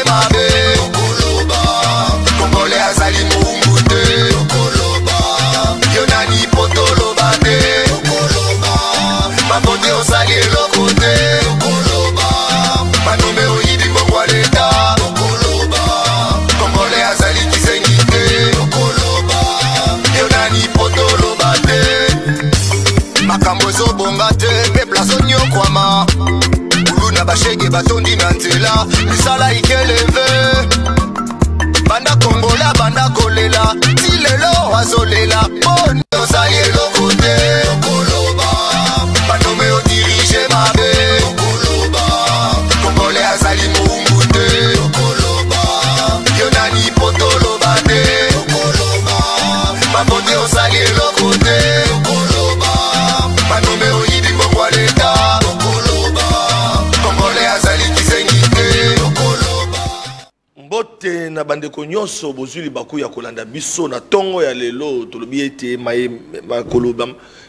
mabe okoloba Congolais azali mumbute okoloba yo nani potoloba te okoloba mabote osali eloko te okoloba manome oyidi mbongwa leta okoloba Congolais azali kisengi te okoloba yo nani potoloba te makambo ezobonga te mpe place onyokwama na bashege batondi na nzela misala ikeleve banda kongola banda kolela ti lelo azolela poni osali eloko te okoloba banome odirige mabe okoloba kongole azali muumbu te okoloba yo nani potoloba te okoloba mabote osali eloko te okoloba banome oyidi mbongwa leta mbote na bandeko nyonso bozuli baku ya kolanda biso na tongo ya lelo tolobi ete makoloba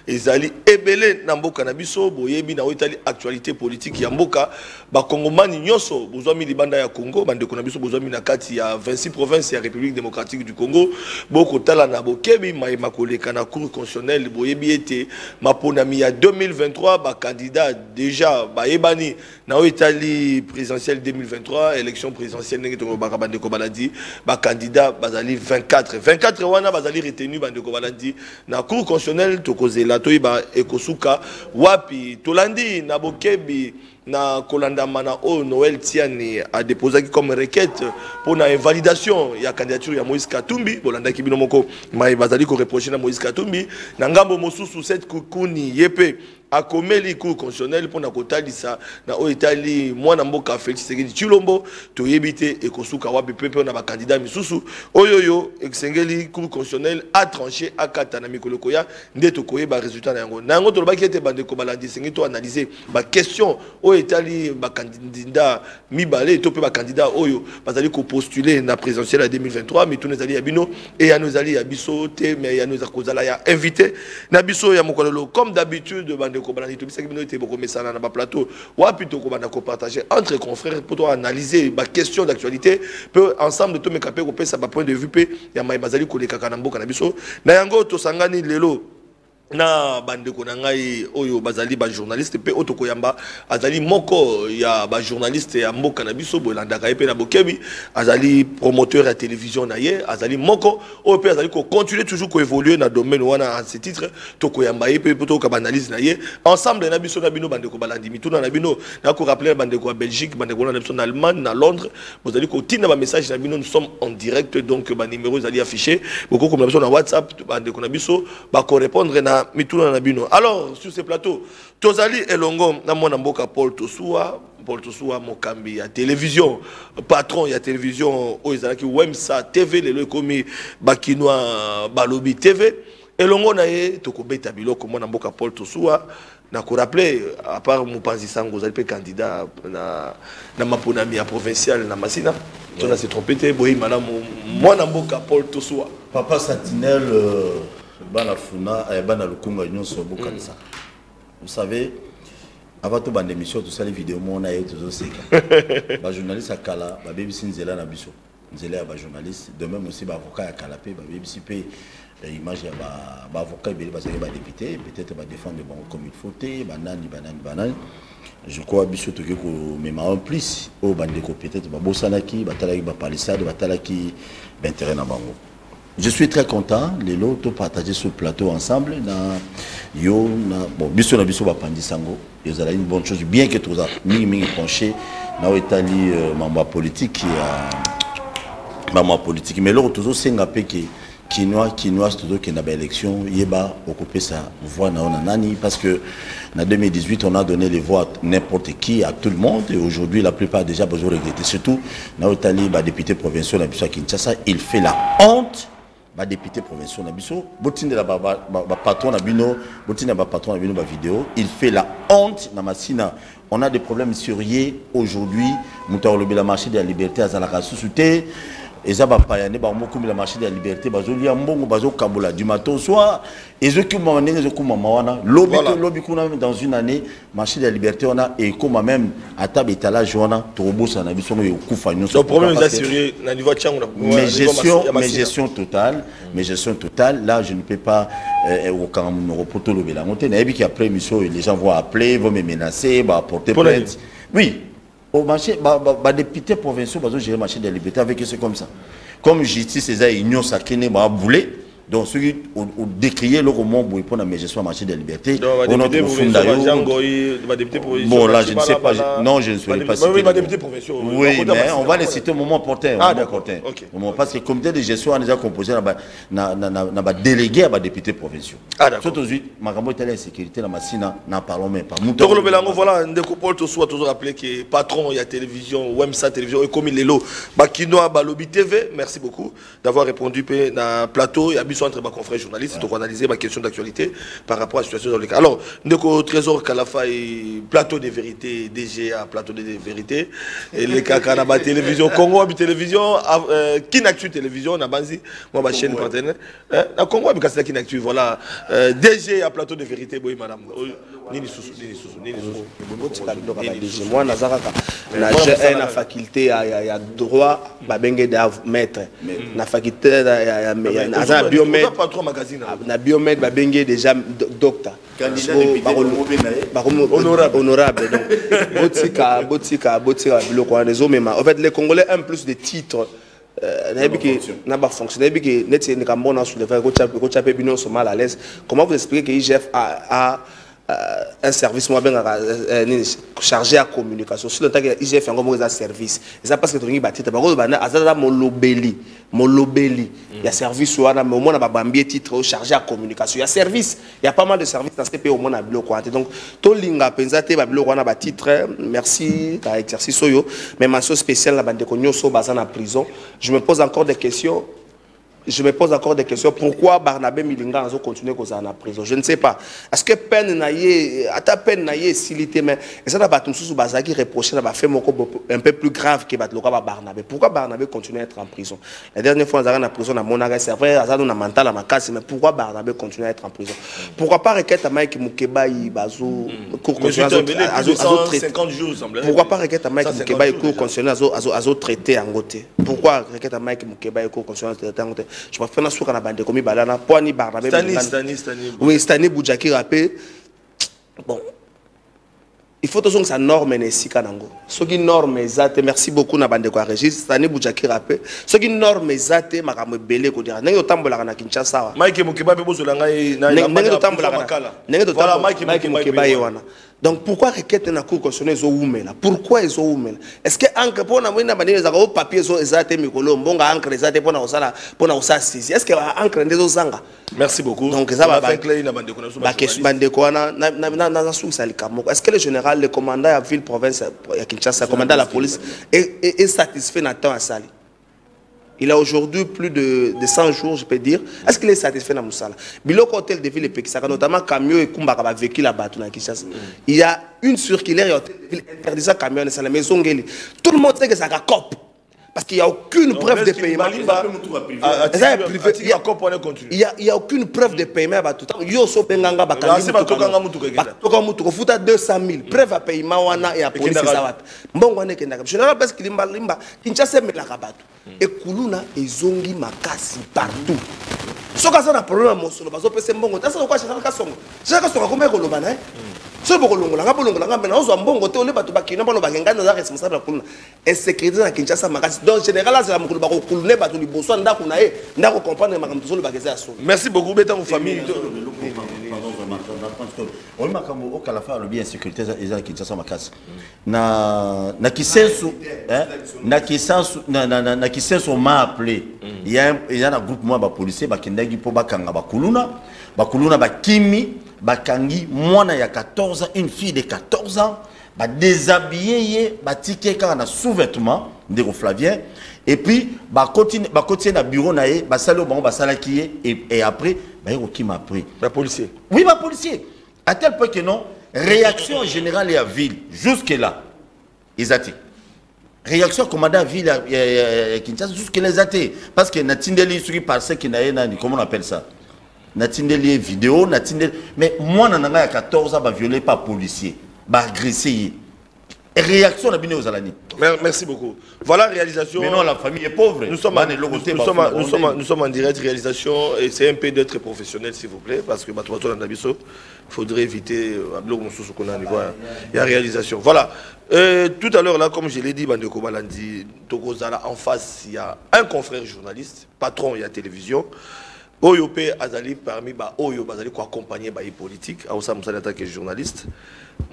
ezali ebele na mboka na biso boyebi na otali actualité politique ya mboka bakongomani nyonso bozwami libanda ya Congo bandeko na biso bozwami na kati ya 26 provinces ya République démocratique du Congo boko tala na bokebi makoleka na cour constitutionnelle boyebi ete maponami ya 2023 ba candidat déjà bayebani na otali présidentielle 2023 élection présidentielle ndenge to ba bandeko baladi ba candidat bazali 24 wana bazali retenu bandeko baladi na cour constitutionnelle to kozela toyiba ekosuka wapi tolandi na bokebi na kolandama na o Noël Tiani a déposé comme requête pour la invalidation ya candidature ya Moïse Katumbi bolanda ki bino moko mai bazali ko reprocher na Moïse Katumbi na ngambo mosusu cette kukuni yepe akomeli cour constitutionnelle pour na kotalisa na o Italie mwana mboka Félix Tshisekedi Tshilombo to yebite ekosuka wapi pepe na ba candidat misusu oyoyo eksengeli cour constitutionnelle a tranché akata na mikoloko ya ndeto koyeba résultat na yango to lobaki ete bande ko balandi sengi to analyser ba question o Italie ba candidat mibale to pe ba candidat oyo bazali ko postuler na présidentielle à 2023 mais tout nezali ya bino et ya nozali ya biso te mais ya noza kozala ya invité na biso ya mokololo comme d'habitude bande ko balandi to bisaki bino ete boko mesana na ba plateau wapi to ko banda ko partager entre confrères pour to analyser ba question d'actualité peut ensemble to mekape ko pesa ba point de vue pe ya mai bazali ko lekaka na mboka na biso na yango to sangani lelo na bandeko na ngai oyo bazali ba journaliste pe otoko yamba azali moko ya ba journaliste ya mboka na biso bolandaka pe na bokebi azali promoteur ya télévision na ye azali moko o pe azali ko continuer toujours ko évoluer na domaine wana à ce titre toko yamba pe poto ka analyse na ye ensemble na biso na bino bandeko balandi mituna na bino na ko rappeler bandeko ya Belgique bandeko na biso na Allemagne na Londres bozali ko tina ba message na bino nous sommes en direct donc ba numéro zali affiché beaucoup comme na biso na WhatsApp bandeko na biso ba ko répondre na mituna na bino. Alors sur ce plateau tozali elongo na mwana mboka Paul Tosuwa mokambi ya télévision patron ya télévision oizalaki Wemsa TV lelo komi bakinwa balobi TV elongo na ye tokobeta biloko mwana mboka Paul Tosuwa na ko rappeler à part Mupanzi Sango zali pe candidat na maponami ya provincial na Masina tona se trompé boyi malamu mwana mboka Paul Tosuwa papa Sentinelle bana funa bana lukunga nyonso bokanisa. Vous savez avant tout bande émission tout ça les vidéos mon na yeto seka ba journaliste akala ba BBC nzela na biso nzela ya ba journaliste de même aussi ba avocat ya kala pe ba BBC pe image ya ba avocat bele ba député peut-être ba défendre bon comme il faut te banani je crois biso to ko même en plus au bande ko peut-être ba bosanaki ba talaki ba palissade ba talaki d'intérêt na bango. Je suis très content les lots de partager ce plateau ensemble bon biso na biso ba pandi sango ils ont une bonne chose bien que tout ça mingi penché na Italie mambo politique mais l'autre toujours senga pe Kinois toujours qui n'a pas élection yeba occuper sa voix na nani parce que en 2018 on a donné les voix à n'importe qui à tout le monde et aujourd'hui la plupart déjà besoin regretter surtout na Italie ba député provincial na biso à Kinshasa il fait la honte ba député provincial na biso botine la ba patron na bino botine ba patron na bino ba vidéo il fait la honte na Masina. On a des problèmes sérieux aujourd'hui muta lobi la marché de la liberté à Zalaka sous-souté eza ba payane ba mokumbi la marché de la liberté bazo lia mbongo bazo kabola du matin au soir ezo kuma ndenge ezo kuma mawana lobby kuna dans une année marché de la liberté on a et comme même à table étalage on a tobosa na biso yo kufa nyonso. Le problème est assuré na niveau tchango mes gestion totale là je ne peux pas au quand me reporter le bilan on est qui après mission les gens vont appeler vont me menacer va porter plainte. Oui. Au marché, député provinciaux, ils ont géré le marché de la liberté avec eux, comme ça. Comme justice, ils ont union sakine, ils ont boulé. Donc, ceux qui ont décrié le roman pour la gestion du marché de la liberté, on a bon, là, je ne sais pas. Non, je ne saurais pas citer. Oui, mais on va les citer au moment opportun. Parce que le comité de gestion a déjà composé un délégué à députés provinciaux. Surtout aujourd'hui, Magambo est la sécurité, la machine, n'en parlons même pas. Voilà, Ndeko tu sois toujours rappelé que patron, il y a télévision, Wemsa télévision, et comme il est là, Bakinoa, Balobi TV, merci beaucoup d'avoir répondu à plateau. Il y a entre ma confrère journaliste pour analyser ma question d'actualité par rapport à la situation dans le cas. Alors, Ndeko Trésor Kalafa et plateau de vérité, DGA, plateau de vérité, et les caca na télévision, Congo, télévision, Kinactu télévision, na banzi, moi ma chaîne partenaire, na Congo, mais c'est Kinactu, voilà, DGA, plateau de vérité, oui madame. Nini Soussou. Moi, j'ai la faculté à droit, maître. La faculté à biomètre. Na biomètre, déjà docteur. Honorable. En fait, les Congolais ont plus de titres. Comment vous expliquez que l'IGF a un service chargé à communication? Sur le temps que l'IGF a un service, c'est parce que tu as dit Molobeli, il y a service où on a un titre chargé à communication. Il y a service, il y a pas mal de services dans ce pays au monde à Bloquante. Donc, tout le monde a pensé que titre, merci, tu as exercice, mais mention spéciale, la bande de Konyoso, en prison. Je me pose encore des questions. Pourquoi Barnabé Milinga a continué en prison? Je ne sais pas. Est-ce que peine naïe, à ta peine naïe, silité, mais ça n'a pas tout sous Bazaki reproché, n'a pas fait un peu plus grave que Barnabé. Pourquoi Barnabé continue à être en prison? La dernière fois, on a en prison à Monaga, c'est vrai, on a mental à ma casse, mais pourquoi Barnabé continue à être en prison? Pourquoi pas requête à Mike Moukeba, Bazou, cours constitutionnel pourquoi pas requête à Mike Moukeba et cours constitutionnel à traité en côté? Pourquoi requête à Mike Moukeba et cours constitutionnel en côté? Je préfère la souka na bande comme balana poani Barnabé. Oui, Stani Boudjaki rappé. Bon. Il faut que ça norme n'est si kanango. Ce qui norme exacte, merci beaucoup na bande ko Régis, Stani Boudjaki rappé. Ce qui norme exacte makamo belé ko dira. Nengo tambola na Kinshasa. Mike Mukeba be bozo langa na nengo tambola makala. Nengo tambola Mike Mukeba yewana. Donc pourquoi requête na cour constitutionnelle zo oumela? Pourquoi ils ont oumela? Est-ce que encre pour na mwina bandele za ko papier zo ezate mikolo mbonga encre ezate pour na osala sisi? Est-ce que encre ndezo zanga? Merci beaucoup. Donc ça va clair na bande ko na sous salikamo. Est-ce que le général, le commandant à ville province ya Kinshasa, le commandant de la police est satisfait na temps à sali? Il a aujourd'hui plus de 100 jours, je peux dire. Est-ce qu'il est satisfait dans Moussala? Biloko Hôtel de Ville et Pekisaka, notamment Camio et Kumbaka va vécu là-bas. Il y a une circulaire Hôtel de Ville interdisant Camio dans la maison. Tout le monde sait que ça a cop. Parce qu'il n'y a aucune preuve de paiement. Il n'y a aucune preuve de paiement. Il y a 200 000 preuves de paiement et à police. Général, parce qu'il et Koulouna et Zongi Makasi partout. Ce qui est un problème, c'est que c'est un bon côté. C'est comme un ce et sécurité dans Kinshasa. Donc, général, merci beaucoup, Bétan, famille. Il y a un groupe de policiers qui bakangi mwana ya 14 ans, une fille de 14 ans, ba déshabillé, ba tiké na sous-vêtements de Flavien, et puis ba continuer na bureau naé, ba salo bango ba salaki et après ba qui m'a pris. Ba policier. Oui, ba policier. À tel point que non, réaction générale et à ville jusque là. Ils attendent. réaction commandant ville Kinshasa jusqu'à les athées parce que natindeli sur parce que na comment on appelle ça natindeli vidéo natindeli mais moi nanga 14 ans ba violé par policier ba agressé réaction na bino aux alani. Merci beaucoup. Voilà réalisation. Mais non, la famille est pauvre. Nous sommes en direct réalisation et c'est un peu d'être professionnel s'il vous plaît parce que il faudrait éviter il y a réalisation. Voilà. Tout à l'heure là, comme je l'ai dit, Bandeko Balandi, Tokozala, en face, il y a un confrère journaliste, patron, il y a télévision. Oyopé Azali parmi Oyo Bazali qui accompagné par les politiques, Aoussa Moussalata qui est journaliste.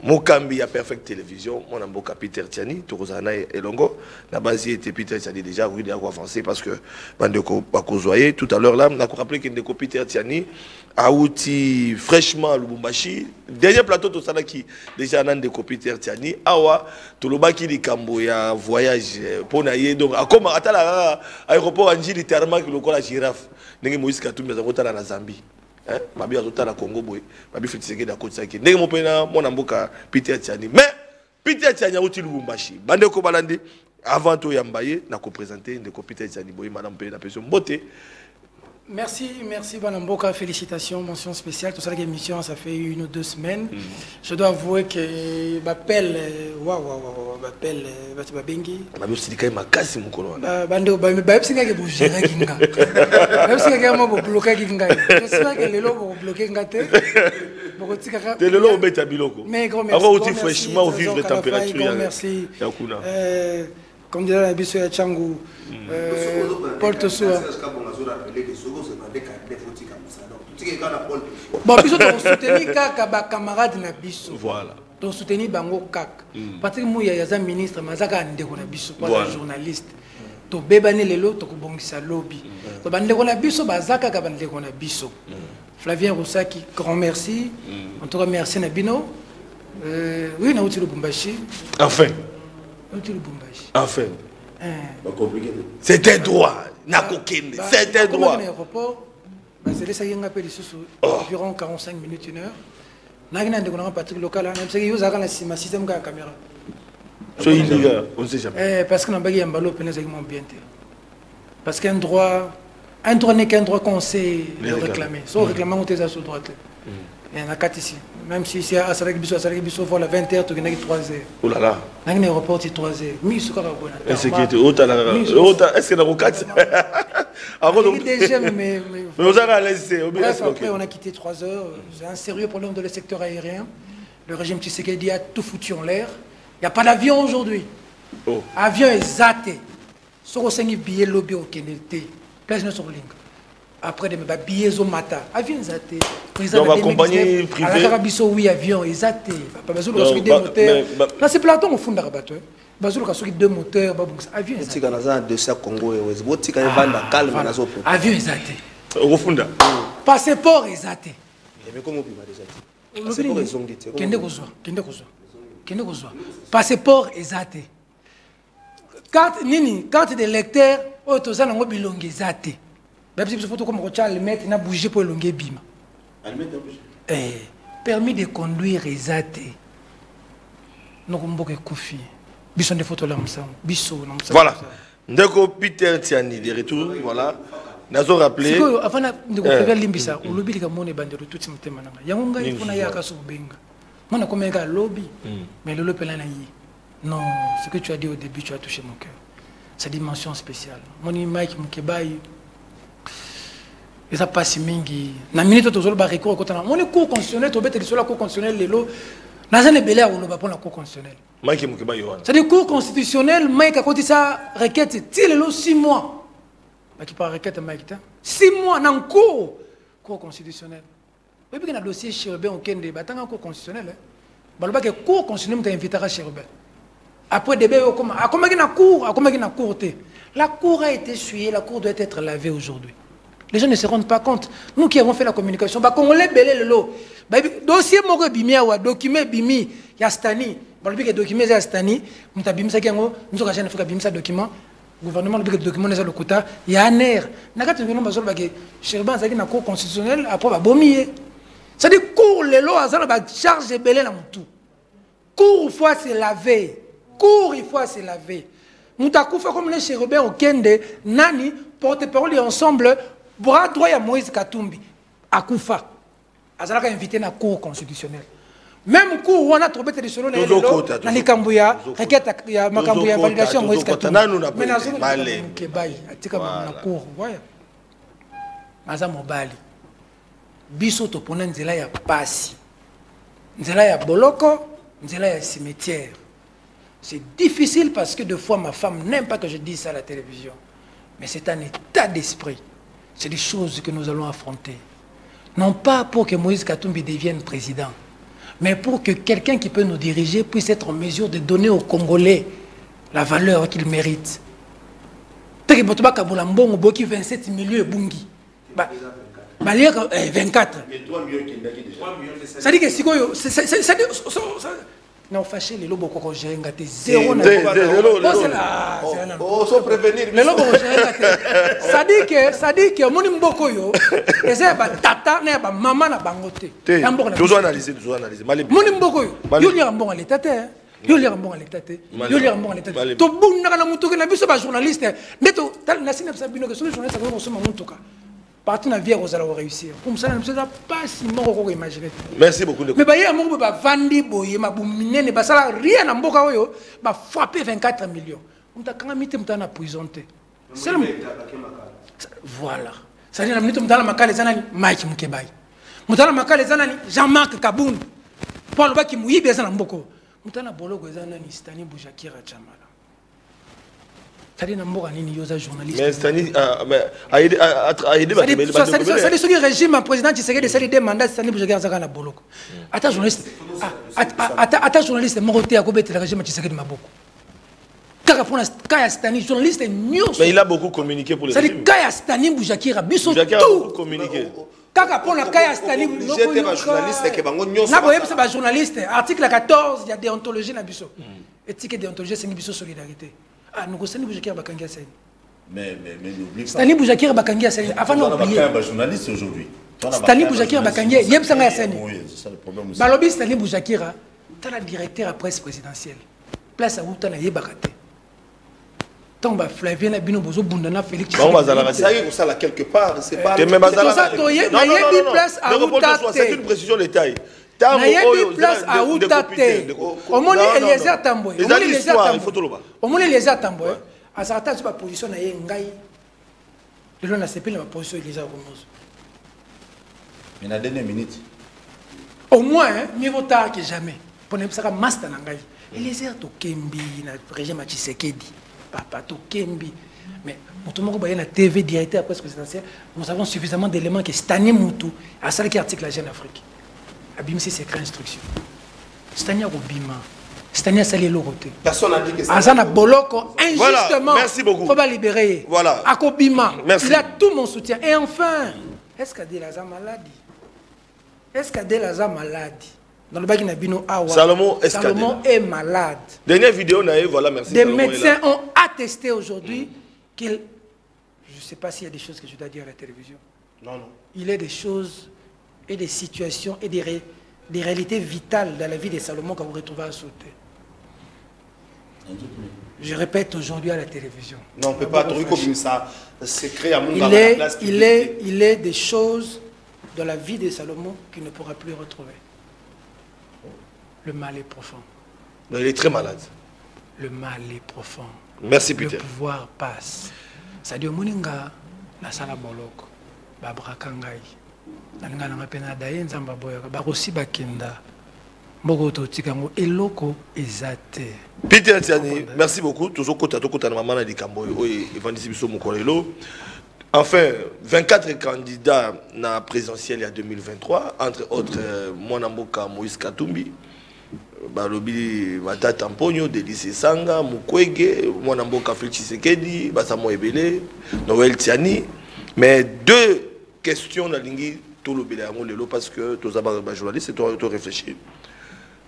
Mokambi a Perfect Télévision, mon amboka Peter Tiani, Tokozana et Longo. La base était Peter Tiani déjà, oui, il a avancé parce que Bandeko Bakozoye, tout à l'heure là, on a rappelé qu'il y a Peter Tiani, a outil fraîchement à Lubumbashi. Dernier plateau de Sana qui déjà a de Peter Tiani, Awa, Tolobaki di Kamboya, voyage pour naïe. Donc, comme à l'aéroport Anji, littéralement, qui le la girafe. Nenge Moïse Katumbi azotala na Zambie. Hein? Mabi azotala Congo boy. Mabi Fetiseke da Côte d'Ivoire. Nenge mopena mon amboka Peter Tiani. Mais Peter Tiani a outil Lubumbashi. Bandeko Balandi avant tout Yambaye na ko présenter ndeko Peter Tiani boy madame pe na personne beauté. Merci Banamboka, félicitations, mention spéciale. Tout ça, l'émission, ça fait 1 ou 2 semaines. Je dois avouer que m'appelle, m'appelle, Babengi. Ma aussi dit quand même casse mon colon. Bando, c'est que vous gérez Ginga. C'est que moi vous bloquez Ginga. J'espère que les lots vont bloquer Ngate. Les lots au bête à biloko. Mais grand merci. Avant outil fraîchement au vivre les températures. Merci. Comme dirait la biso ya Changu, Porte Soa. Bon, biso to soutenir kaka ba camarade na biso. Voilà. To soutenir bango kaka. Patrick Mouya yaza ministre mazaka ndeko na biso kwa journaliste. To bebani lelo to kubongisa lobby. To bandeko na biso bazaka ka bandeko na biso. Flavien Roussaki, grand merci. En tout cas merci Nabino. Oui, na outil Lubumbashi. Enfin. Enfin. C'était droit. C'était droit. C'est environ 45 minutes, 1 heure. Je suis Patrick local. Je suis un système de caméra. On ne sait jamais. Parce que nous avons bien. Parce qu'un droit n'est qu'un droit qu'on sait réclamer. Sauf réclamant, on est sur droit. Il y en a 4 ici. Même si c'est à Sarek Bisso, voilà 20h, tu as 3 heures. Oh là là. Il y a un aéroport, c'est 3 heures. Mais ce qu'on a bon. Est-ce qu'il y a un 4? Mais vous avez laissé. Après, on a quitté 3 heures. C'est un sérieux problème dans le secteur aérien. Le régime Tshisekedi a tout foutu en l'air. Il n'y a pas d'avion aujourd'hui. Avion est zaté. Sur le billet lobby au Kennedy. Place sur ligne. Après des billets au matin, avion zaté. Donc ma compagnie privée. À la Carabiso, oui, avion est zaté. Pas besoin de 2 moteurs. Là, c'est Platon au fond de la rabatteur. Bazoul a 2 moteurs, avion est zaté. Avion est zaté. Au fond. Passeport est zaté. Mais comment on peut déjà Passeport est zaté. Carte de lecteur, autozana ngo bilongi zaté. Même si vous faites comme le mettre, il a bougé pour le bima. Permis de conduire exaté. Nous avons beaucoup de confis. Bisson des photos là, voilà. Ndeko Peter Tiani de retour, voilà. Nazo rappelé. C'est que avant de faire limbisa, au lobby de mon bande de tout ce thème là. Yangonga il faut na yaka so benga. Moi na comme un lobby, mais le lobby là non, ce que tu as dit au début, tu as touché mon cœur. Sa dimension spéciale. Mon Mike Mukebai. Et ça passe mingi. Na minute to zolo ba recours kotana. Mon cours constitutionnel to bete sur la cour constitutionnelle lelo. Na zane belé a lo ba pour la cour constitutionnelle. Mike Mukebai wana. C'est des cours constitutionnels, Mike a côté ça requête ti lelo 6 mois. Ba qui par requête Mike ta. 6 mois dans cour constitutionnel. Et puis que na dossier Chérubin au Kende batanga cour constitutionnel. Ba lo ba que cour constitutionnel ta invitera Chérubin. Après débat comment na cour, na cour té. La cour a été essuyée, la cour doit être lavée aujourd'hui. Les gens ne se rendent pas compte. Nous qui avons fait la communication, bah Congolais belé le lot. Dossier moko bimia wa document bimi ya stani. Ba le document ya stani, muta bimisa kengo, nous ka jana fuka bimisa document. Gouvernement le document les lokuta ya ner. Nakati ngeno bazol ba ke Chérubin zaki na cour constitutionnelle après ba bomier. Ça dit cour le lot azala ba charge belé na mutu. Cour il faut se laver. Cour il faut se laver. Moutakufa comme les chérubins au Kende, Nani, porte-parole ensemble, bras droit à Moïse Katumbi, Akufa. Azalaka invité na cour constitutionnelle. Même cour où on a trouvé des solutions dans les Kambouya, requête ya Makambouya validation Moïse Katumbi. Mais na zone Kebaï, atika na cour, voyez. Maza Mobali. Biso to pona nzela ya pasi. Nzela ya boloko, nzela ya cimetière. C'est difficile parce que deux fois ma femme n'aime pas que je dise ça à la télévision. Mais c'est un état d'esprit. C'est des choses que nous allons affronter. Non pas pour que Moïse Katumbi devienne président, mais pour que quelqu'un qui peut nous diriger puisse être en mesure de donner aux Congolais la valeur qu'ils méritent. Tant que Botoba Kabulambon, Boki 27 millions Bungi. 24. Ça dit que si non, fâché, les lobos qu'on gère gâté zéro. Faut prévenir. Les lobos qu'on gère gâté. Ça dit que mon imboko yo, et c'est ba tata, n'est pas maman na bangote. Nous analyser. Mon imboko yo, yo li rambon à l'état. Yo li rambon à l'état. Yo li rambon à l'état. To bunda na mutuka na biso ba journaliste. Neto, tal na sina sabino que sur les journalistes ça va consommer mutuka. Partout dans la vie, vous allez réussir. Comme ça, je ne sais pas si vous imaginer. Merci beaucoup. Mais il y a un moment où Vandi Boye, ma boumine, ne va rien en boka oyo, va frapper 24 millions. On t'a quand même mis en prison. Voilà. Ça dit, on t'a mis en prison. Mike Mukebay. On t'a mis en prison. Jean-Marc Kaboun. Paul Baki Mouyi, bien en boko. On t'a mis en prison. Stani Boujakira Chamala. C'est-à-dire que journaliste. Mais Stani a aidé le régime, un président qui s'est décidé de mandat, Stani Boujakira Zagana Boloko. Attends, journaliste. Attends, journaliste, Moroté a combattu le régime qui s'est décidé de Maboko. Kaya Stani, journaliste, mais il a beaucoup communiqué pour le régime. C'est-à-dire Kaya Stani Boujakira, Bissot tout. Il a beaucoup communiqué. Kaka pour la Kaya Stani Boujakira, journaliste. Article 14, il y a déontologie dans Bissot. Éthique et déontologie, c'est une Bissot solidarité. Ah, nous Stani Boujakira Bakangia Sani. Mais n'oublie pas. Stani Boujakira Bakangia Sani. Avant d'oublier. Journaliste aujourd'hui. Stani Boujakira Bakangia, Yeb Sanga Sani. Oui, c'est ça le problème aussi. Balobi Stani Boujakira, tu as la directeur à presse présidentielle. Place à où tu as Yebakate. Tomba Flavien a bino bozo bundana Félix. On va à ça y est, ça là quelque part, c'est pas. C'est une précision détail. Place à Outate. Au moins Eliezer Tamboy. Au moins Eliezer Tamboy. À certains sur la position na Yengai. Le long na CP la position Eliezer Romoso. Mais na dernière minute. Au moins mieux vaut tard que jamais. Pour ne pas master na ngai. Eliezer to Kembi na régime Tshisekedi. Papa to Kembi. Mais Moutoumoko Baye na TV directeur presse présidentielle, nous avons suffisamment d'éléments que Stani Moutou à ça qui article la Jeune Afrique. Abimsi c'est créer instruction. Stania Robima. Stania Salé Loroté. Personne n'a dit que ça. Azana Boloko, injustement. Voilà, merci beaucoup. Faut pas libérer. Voilà. Akobima. Merci. Il a tout mon soutien. Et enfin, est-ce qu'Adel a maladie? Est-ce qu'Adel a maladie? Dans le bagage Nabino Awa. Salomon est malade. Dernière vidéo, voilà, merci. Des médecins ont attesté aujourd'hui qu'il. Je ne sais pas s'il y a des choses que je dois dire à la télévision. Non. Il y a des choses et des situations et des réalités vitales dans la vie de Salomon qu'on vous retrouvez à sauter. Je répète aujourd'hui à la télévision. Non, on ne peut pas trouver comme ça. C'est créé à mon il est des choses dans la vie de Salomon qu'il ne pourra plus retrouver. Le mal est profond. Non, il est très malade. Le mal est profond. Merci, Peter. Le pouvoir passe. C'est-à-dire, Moninga, la sala boloko, Babrakangai. Nanga nanga pena daye nzamba boyoka bakosi bakenda mboko totikango eloko ezate. Peter Tiani, merci beaucoup. Toujours kota na mama na likambo oyo evandisi biso mokolelo. Enfin, 24 candidats na présidentielle en 2023, entre autres Mwanamboka Moïse Katumbi, Balobi Matata Mponyo, Délice Sanga, Mukwege, Mwanamboka Félix Tshisekedi, Basamo Ebele, Noël Tiani. Mais deux questions na lingi tout le bélango lelo parce que tous les journalistes tout réfléchir.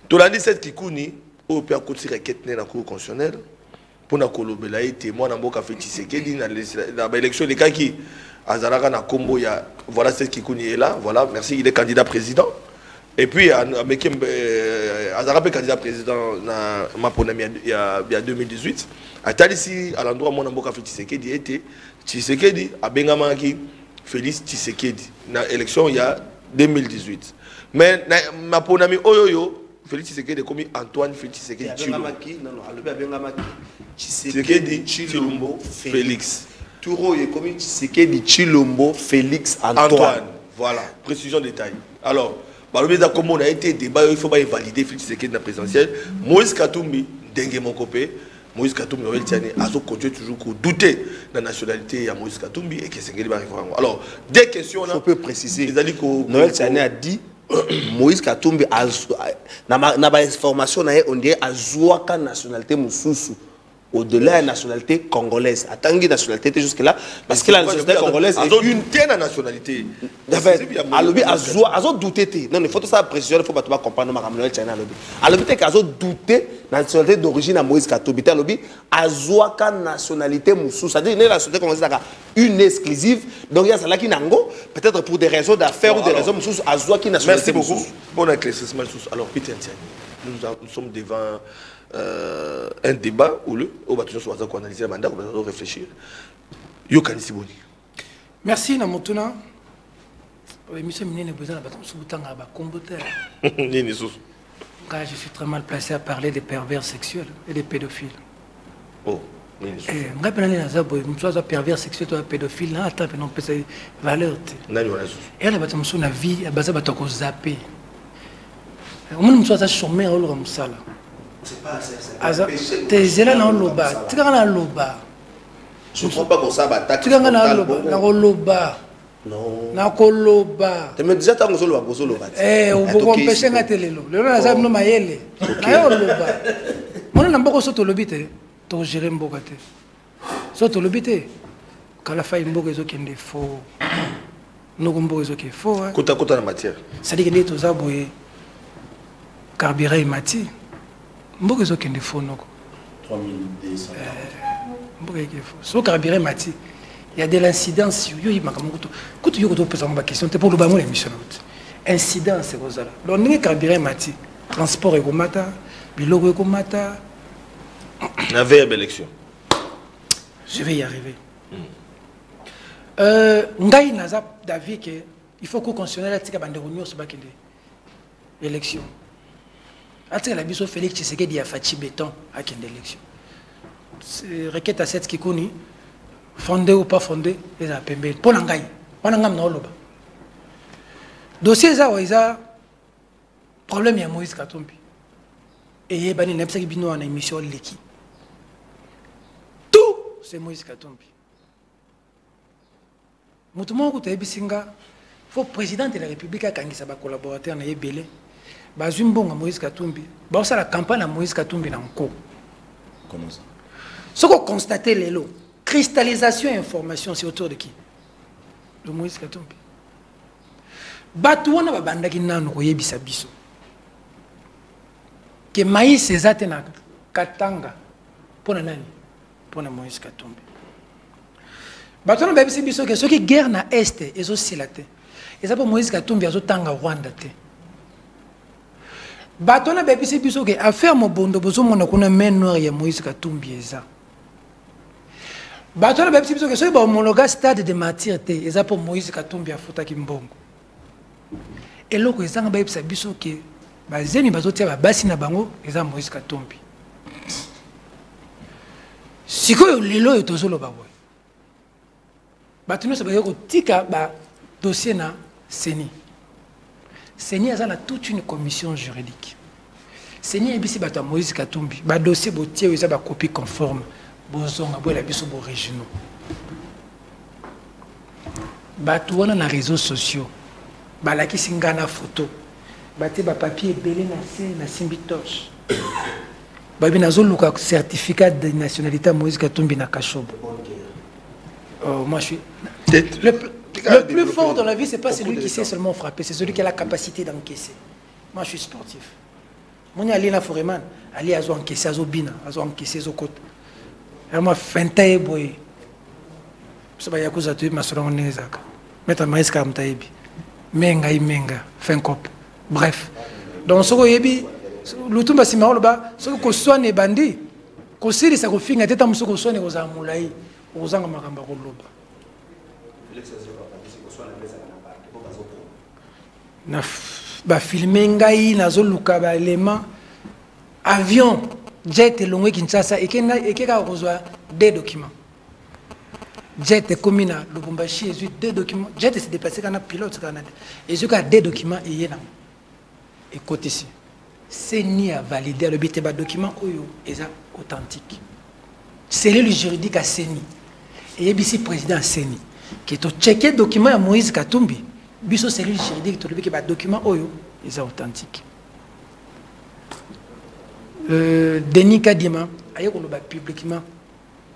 Tout l'année cette kikouni au père côté requête na cour constitutionnelle pour na kolobela témoin na mboka Félix Tshisekedi na élection les cas qui azalaka na kombo ya voilà cette kikouni est là voilà merci il est candidat président et puis azalaka candidat président na maponami il y a 2018 atalisi à l'endroit mon amboka fait Tshisekedi était Tshisekedi a bengamaki Félix Tshisekedi na élection il y a 2018 mais ma ponami oyoyo Félix Tshisekedi comme Antoine Félix Tshisekedi Tshisekedi Chilombo Félix Touro est comme Tshisekedi Chilombo Félix Antoine. Voilà, précision détail. Alors, comme on a été débat, il faut pas valider Félix Tshisekedi dans la présidentielle. Moïse Katumbi, dengue mon copain, Moïse Katumbi, a continué toujours à douter de la nationalité de Moïse Katumbi et que Tshisekedi va arriver. Alors, des questions là. On peut préciser. Noël Tchani a dit Moïse Katumbi a information on dirait Azouaka nationalité Moussoussou. Au-delà de la nationalité congolaise. Attendez la nationalité jusque là. Parce que la nationalité congolaise est une nationalité. Alobi azo douté. Non, il faut tout ça préciser, il faut pas comprendre Noël Tchani alobi. Alobi te azo douté nationalité d'origine à Moïse Katumbi. Alobi azoaka nationalité Moussou. C'est-à-dire la nationalité congolaise une exclusive. Donc il y a celle qui nango peut-être pour des raisons d'affaires ou des raisons Moussou azoaki nationalité. Merci beaucoup. Bon éclaircissement. Alors Peter Tchani, nous sommes devant un débat où le bâtiment soit analysé le mandat, on va réfléchir. Yo kanisi boni. Merci Namotuna. Monsieur Minene besoin de bâtiment sous tanga ba comboter. Nini sous. Car je suis très mal placé à parler des pervers sexuels et des pédophiles. Oh, nini sous. Eh, ngapena ni nazabo, mtwaza pervers sexuel toi pédophile na ata pe non pesa valeur te. Nani wana sous. Et là bâtiment sous na vie, baza batako zapper. Au moins mtwaza chômeur au musala. C'est pas ça. T'es là dans l'oba. Tu es dans l'oba. Je ne crois pas qu'on s'abatte. Tu es dans l'oba. Dans l'oba. Non. Dans l'oba. Tu me disais que tu as l'oba. Eh, on peut empêcher à télé. Le nom est non maïele. Dans l'oba. Moi, je n'ai pas sauté l'obité. Tu gères mbokate. Sauté l'obité. Quand la faille mboka est qui faux. Nous mboka est qui faux. Kota la matière. Ça dit que les tous aboyés. Carburé mati. Mboka zo kende fo noko 3200 mboka ke fo so carburé mati il y a de l'incidence yo yi makamu kutu yo ko pesa ma question te pour le bango l'émission incidence c'est quoi ça donc ni carburé mati transport et komata biloko e komata la verbe élection je vais y arriver ngai naza d'avis que il faut que constitutionnel atika bande réunion so bakende élection. Après la biso Félix Tshisekedi a Fachi béton à quelle élection. C'est requête à 7 qui connaît fondé ou pas fondé les a pembé pour l'angai pour l'angam na oloba. Dossier ça oiza problème ya Moïse Katumbi. Et bani nepsa ki bino en émission leki. Tout c'est Moïse Katumbi. Mutumo ko tebisinga faut président de la République a kangisa ba collaborateur na yebele. Bazumbonga Moïse Katumbi. Bah ça la campagne à Moïse Katumbi dans co. Comment ça? Ce qu'on constate les lots, cristallisation et information, c'est autour de qui? De Moïse Katumbi. Batouana ba bandaki nanu ko yebisa biso. Que maïs ezate na Katanga pona nani? Pona Moïse Katumbi. Batouana ba yebisa biso que ce qui guerre na est ezo silate. Et ça pour Moïse Katumbi azo tanga Rwanda te. Batona bebisi biso ke affaire mobondo bozo mona kuna main noire ya Moïse Katumbi eza. Batona bebisi biso ke so ba homologa stade de martyr te eza pour Moïse Katumbi afuta ki mbongo. Eloko ezanga bebisa biso ke bazemi bazotia ba basi na bango eza Moïse Katumbi. Sikoyo lelo etozolo baboy. Batona se bayoko tika ba dossier na Seni. Seni a toute une commission juridique. Seni ebisi bato Moïse Katumbi, ba dossier botier eza ba copie conforme, bozonga bola biso bo régionaux. Bato wana na réseaux sociaux, ba la kisingana photo, baté ba papier belé na simbitoche. Ba bi nazo luka certificat de nationalité Moïse Katumbi na Kashobo. Oh, moi je suis le plus fort dans la vie, ce n'est pas celui qui sait seulement frapper, c'est celui qui a la capacité d'encaisser. Moi, je suis sportif. Moi, je suis allé à Foreman, allé à encaisser, à Zobina, à encaisser, à côté. Et moi, fentaye boy. Ça va y avoir des choses à faire. Mettre un maïs comme taïbi. Menga, fin cop. Bref. Donc, ce que je dis, l'outumba si marolo ba, ce que soit né bandit, kosilisa kofinga te tamusu kosone kozala molai okozanga makambo koloba na bafilme ngai nazoluka baelema avion jet elongwe Kinshasa ekeka kozwa des documents jet ekomi na Lubumbashi ezwi des documents jet se déplacer kana pilote kana ezwi ka des documents eyena ekotisi CENI a validé le but ba document oyo eza authentique cellule juridique à CENI et ici président à CENI qui to checker document à Moïse Katumbi biso cellule juridique to le ba document oyo eza authentique Denis Kadima ayo ko ba publiquement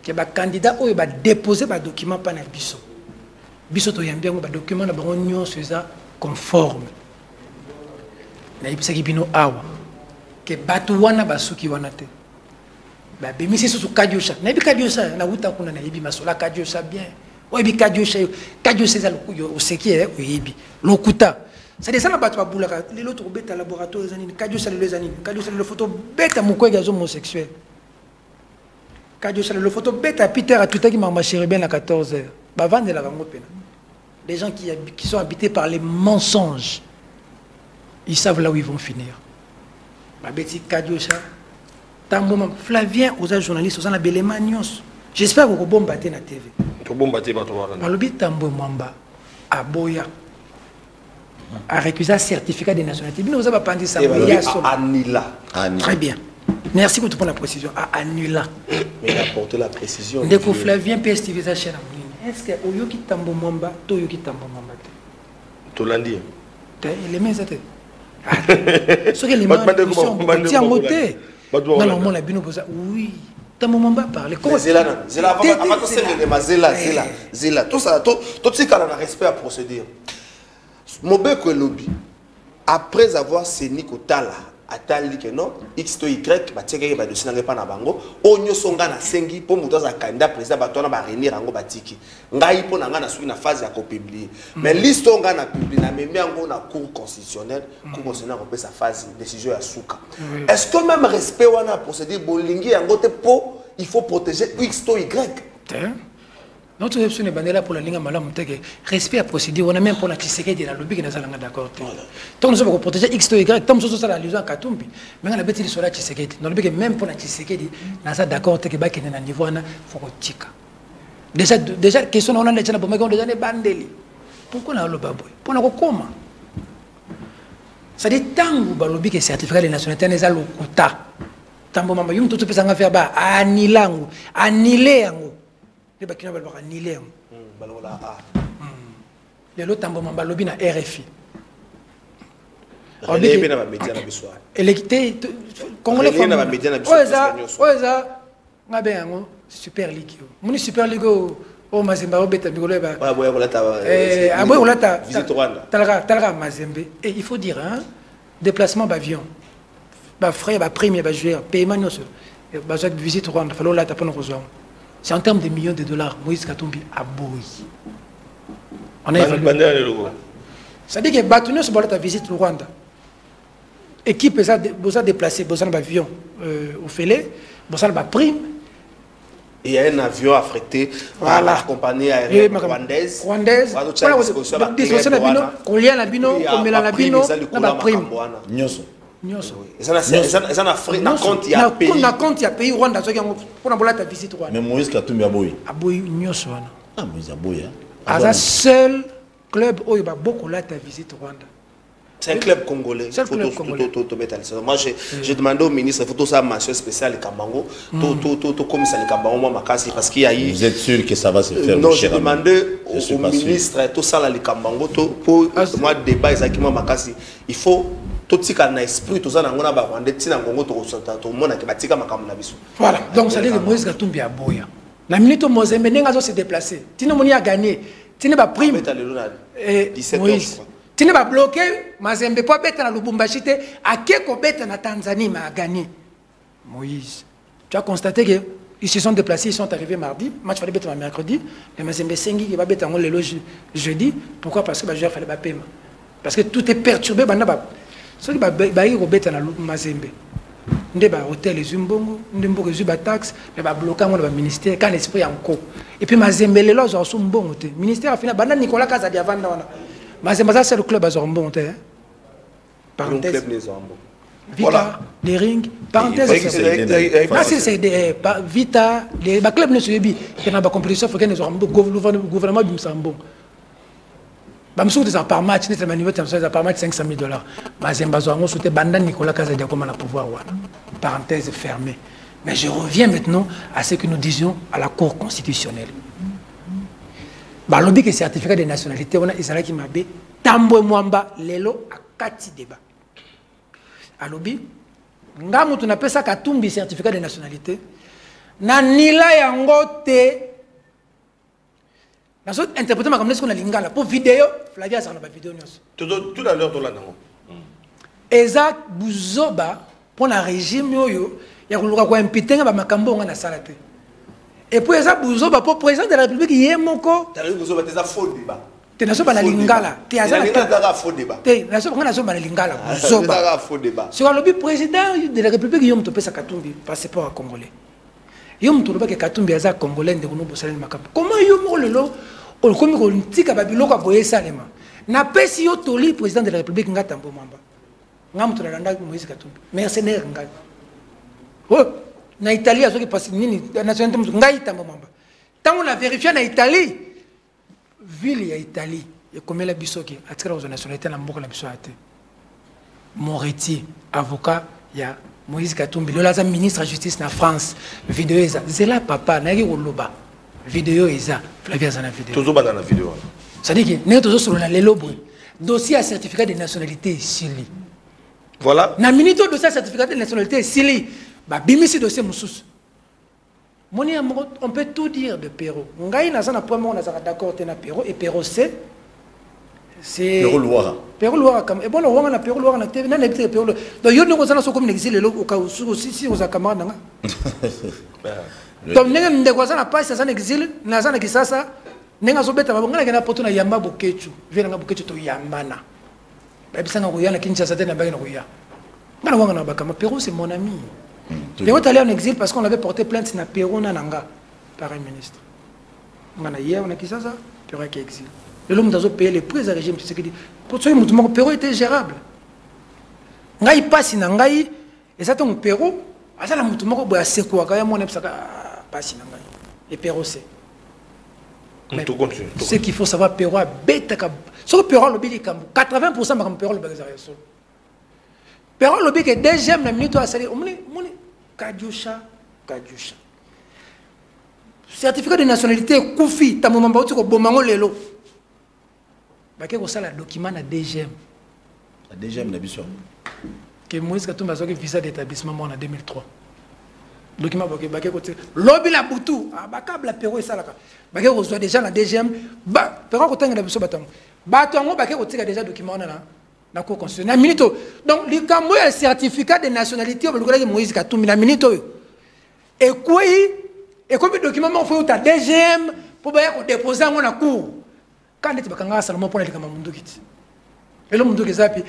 que ba candidat oyo ba déposer ba document pa na biso to yambia ba document na bango nyonso eza conforme na ibisaki bino awa que batu wana basuki wana te ba bemisi susu kadiosha na bikadiosha na uta kuna na yibi masola kadiosha bien oyebi kadiosha za lokuyo oseki oyebi lokuta ça descend batu babulaka lelo to beta laboratoire zanini kadiosha lelo zanini kadiosha le photo beta mukwega zo homosexuel kadiosha le photo beta Peter a tout qui m'a marché bien à 14h ba vendre la bango pena des gens qui sont habités par les mensonges ils savent là où ils vont finir. Babeti Kadiosha, Tamboma, Flavien, aux journalistes, aux Anabélémanios. J'espère que vous bombarder la TV. Vous bombarder ma toile. Malobi Tambo Mwamba, à Boya, à récuser certificat de nationalité. Nous avons pas dit ça. À Anila. Très bien. Merci pour la précision. À Anila. Mais il a apporté la précision. Dès que Flavien PSTV ça chez la est-ce que Oyoki Tambo Mwamba, Toyoki Tambo Mwamba? Tolandi. Les mains étaient. Ce que les gens ont moté. Non, non, la bino posa. Oui. T'as mon moment parler. Comment Zela, avant de se faire Zela. Tout ça, tout ce qu'on a respect à procédure. Mobe ko lobby. Après avoir CENI Kotala, atali que non, X to Y, ba tieke ba dossier na pas na bango, onyo songa na sengi po muto za candidat président ba tona ba réunir ngo batiki. Ngai po na nga na suki na phase ya ko publier. Mais liste nga na publier na memi ngo na cour constitutionnelle, cour constitutionnelle ko sa phase décision ya suka. Est-ce que même respect wana procédure bolingi yango te po il faut protéger X to Y. Notre option est là pour la ligne malam teke respect à procédure on a même pour la Tshisekedi la lobby qui n'a pas d'accord. Donc nous avons protéger X to Y tant que ça la liaison Katumbi mais on a bêti sur la Tshisekedi nous le même pour la Tshisekedi n'a pas d'accord teke ba kene na niveau na faut tika déjà question on a les gens bomba on déjà les bandeli pourquoi na lo baboy pour na ko koma ça dit tangu ba lobby que certificat de nationalité n'est pas lokuta tambo mamba yum tout pesa nga faire ba anilangu anile yango bakina balbaka nilem balola lelo tambo mamba lobi na RFI relé na ba média na biswa électé congolais na ba média na biswa oza ngabe yango super league muni super league o mazembe obeta bigolo ba boya kolata aboy kolata visite Rwanda talaka mazembe et il faut dire hein déplacement d'avion ba frais ba prime ba joueur paiement non ba visite Rwanda falo la tapona kozwa. C'est en termes de millions de dollars. Moïse Katumbi a boui. On a évalué. C'est-à-dire que Batounio se balade à visite le Rwanda. Équipe a déplacé, besoin d'un avion au Félé, besoin d'un prime. Il y a un avion affrété par la compagnie aérienne rwandaise. Rwandaise. Mais Moïse Katumbi a boy. Ah, Moïse a boy. Un seul club où il y a beaucoup de visite Rwanda. C'est un club congolais. Moi, j'ai demandé au ministre, il faut ça mention spéciale Kambango, tout commissaire Kambango, parce qu'il y a eu. Vous êtes sûr que ça va se faire? Non, j'ai demandé au ministre, tout ça, les Kambango, pour moi, débat exactement Makasi. Il faut. Voilà, donc ça veut dire que Moïse Katumbi a boya. La minute où Mozembe n'a se déplacé, Tino Moni a gagné, Tino va prime. Moïse, Tino va bloquer, Mazembe pas bête dans Lubumbashi, à Keko bête en Tanzanie, mais a gagné. Moïse, tu as constaté que ils se sont déplacés, ils sont arrivés mardi, match fallait bête mercredi, les Mazembe Sengi qui va bête en le jeudi. Pourquoi? Parce que le joueur fallait pas payer. Parce que tout est perturbé, ceux qui ont été en Mazembe. nde ba hôtel ezwi mbongo nde mboka ezwi bataxe me babloka yango na baministère quand l'esprit yanko et puis mazembe lelo azwaka so mbongo te ministère afina banda Nicolas Kazadi avanda wana mazembe aza seul club azwaka mbongo te parenthèse Vita, les rings, parenthèse, Vita, les clubs ne sont pas dans la compétition africaine, le gouvernement du Msambo. Bamsou des par match, n'est pas niveau par match $500 000. Mazemba Zoango souhaitait Banda Nicolas Kazadi comme la pouvoir. Parenthèse fermée. Mais je reviens maintenant à ce que nous disions à la Cour constitutionnelle. Balobi que certificat de nationalité, on a Israël qui m'a dit Tambo Mwamba, Lelo, à 4 débats. Alobi, ngamu tunapesa Katumbi certificat de nationalité. Na nila yango te. Naso interpréter ma comme ce qu'on a lingala pour vidéo, Flavia ça na ba vidéo nyos. Tout à l'heure dans la nango. Eza buzoba pour la régime yoyo ya kuluka kwa impitenga ba makambo nga na salate. Et puis eza buzoba pour président de la République yemoko. T'as vu buzoba tes faux débat. Te naso ba na lingala. Te azala ta faux débat. Te naso ba na lingala buzoba. Faux débat. Sur le président de la République yom to pesa Katumbi passeport à congolais. Yom to loba ke Katumbi aza congolais de kono bosaleli makambo. Comment yom lelo on komi ko ntika babilo ka boye salema. Na pesi yo toli président de la République ngata mbo mamba. Ngam to landa Moïse Katumbi. Mercenaire ngai. Oh, na Italie azoki passe nini nationalité ngai tambo mamba. Tant on a vérifié na Italie ville ya Italie et comme la bisoki atira aux nationalités na mboka la biso ate. Moretti avocat ya Moïse Katumbi le laza ministre de la justice na France vidéo eza zela papa na ki koloba vidéo eza Flavia za na vidéo Tozo bana na vidéo ça dit que ne tozo sur la lelo boy dossier à certificat de nationalité sili voilà na minute dossier à certificat de nationalité sili ba bimisi dossier mususu moni on peut tout dire de Perrault ngai na za na premier on a d'accord te na Perrault et Perrault c'est Perrault Loire. Perrault Loire comme et bon on a Perrault Loire na TV na n'habite Perrault donc yo ne so comme l'exil le au cas où si aux camarades nga donc nenga ndeko za na passe ça n'exil na za na kisasa nenga so beta babonga na poto na yamba bokechu vena nga bokechu to yambana babisa na koya na Kinshasa te na ba na koya bana wanga na bakama Perrault c'est mon ami Perrault est allé en exil parce qu'on avait porté plainte na Perrault na nanga par un ministre ngana hier na kisasa Perrault qui exil. L'homme doit payer les prix à régime. C'est ce qu'il dit. Pour ce que Perrault était gérable. Ngai passe na ngai et ça ton Perrault, asa la mutu moko boya sekwa ka ya mona psaka passe na ngai. Et Perrault c'est. Mais ce qu'il faut savoir Perrault a bête ka. Sur Perrault le bili kambu 80% ma Perrault le bazar so. Perrault le bili que deuxième la minute à salir. Moni Kadiusha. Certificat de nationalité Koufi ta momamba uti ko bomango lelo. Baké ko sala document na DGM. La DGM na biso. Que Moïse Katumbi a sorti visa d'établissement en 2003. Document baké ko lobby la butu bakabla Perrault et salaka. Baké ko soit déjà la DGM ba Perrault ko tanga na biso batango. Batango baké ko tika déjà document na cour constitutionnelle. Minito. Donc likambo ya certificat de nationalité au Lugola Moïse Katumbi na minito. Et quoi et comme document mo faut ta DGM pour ba ko déposer en na cour. Quand tu vas seulement pour les camarades kiti et le monde qui zapi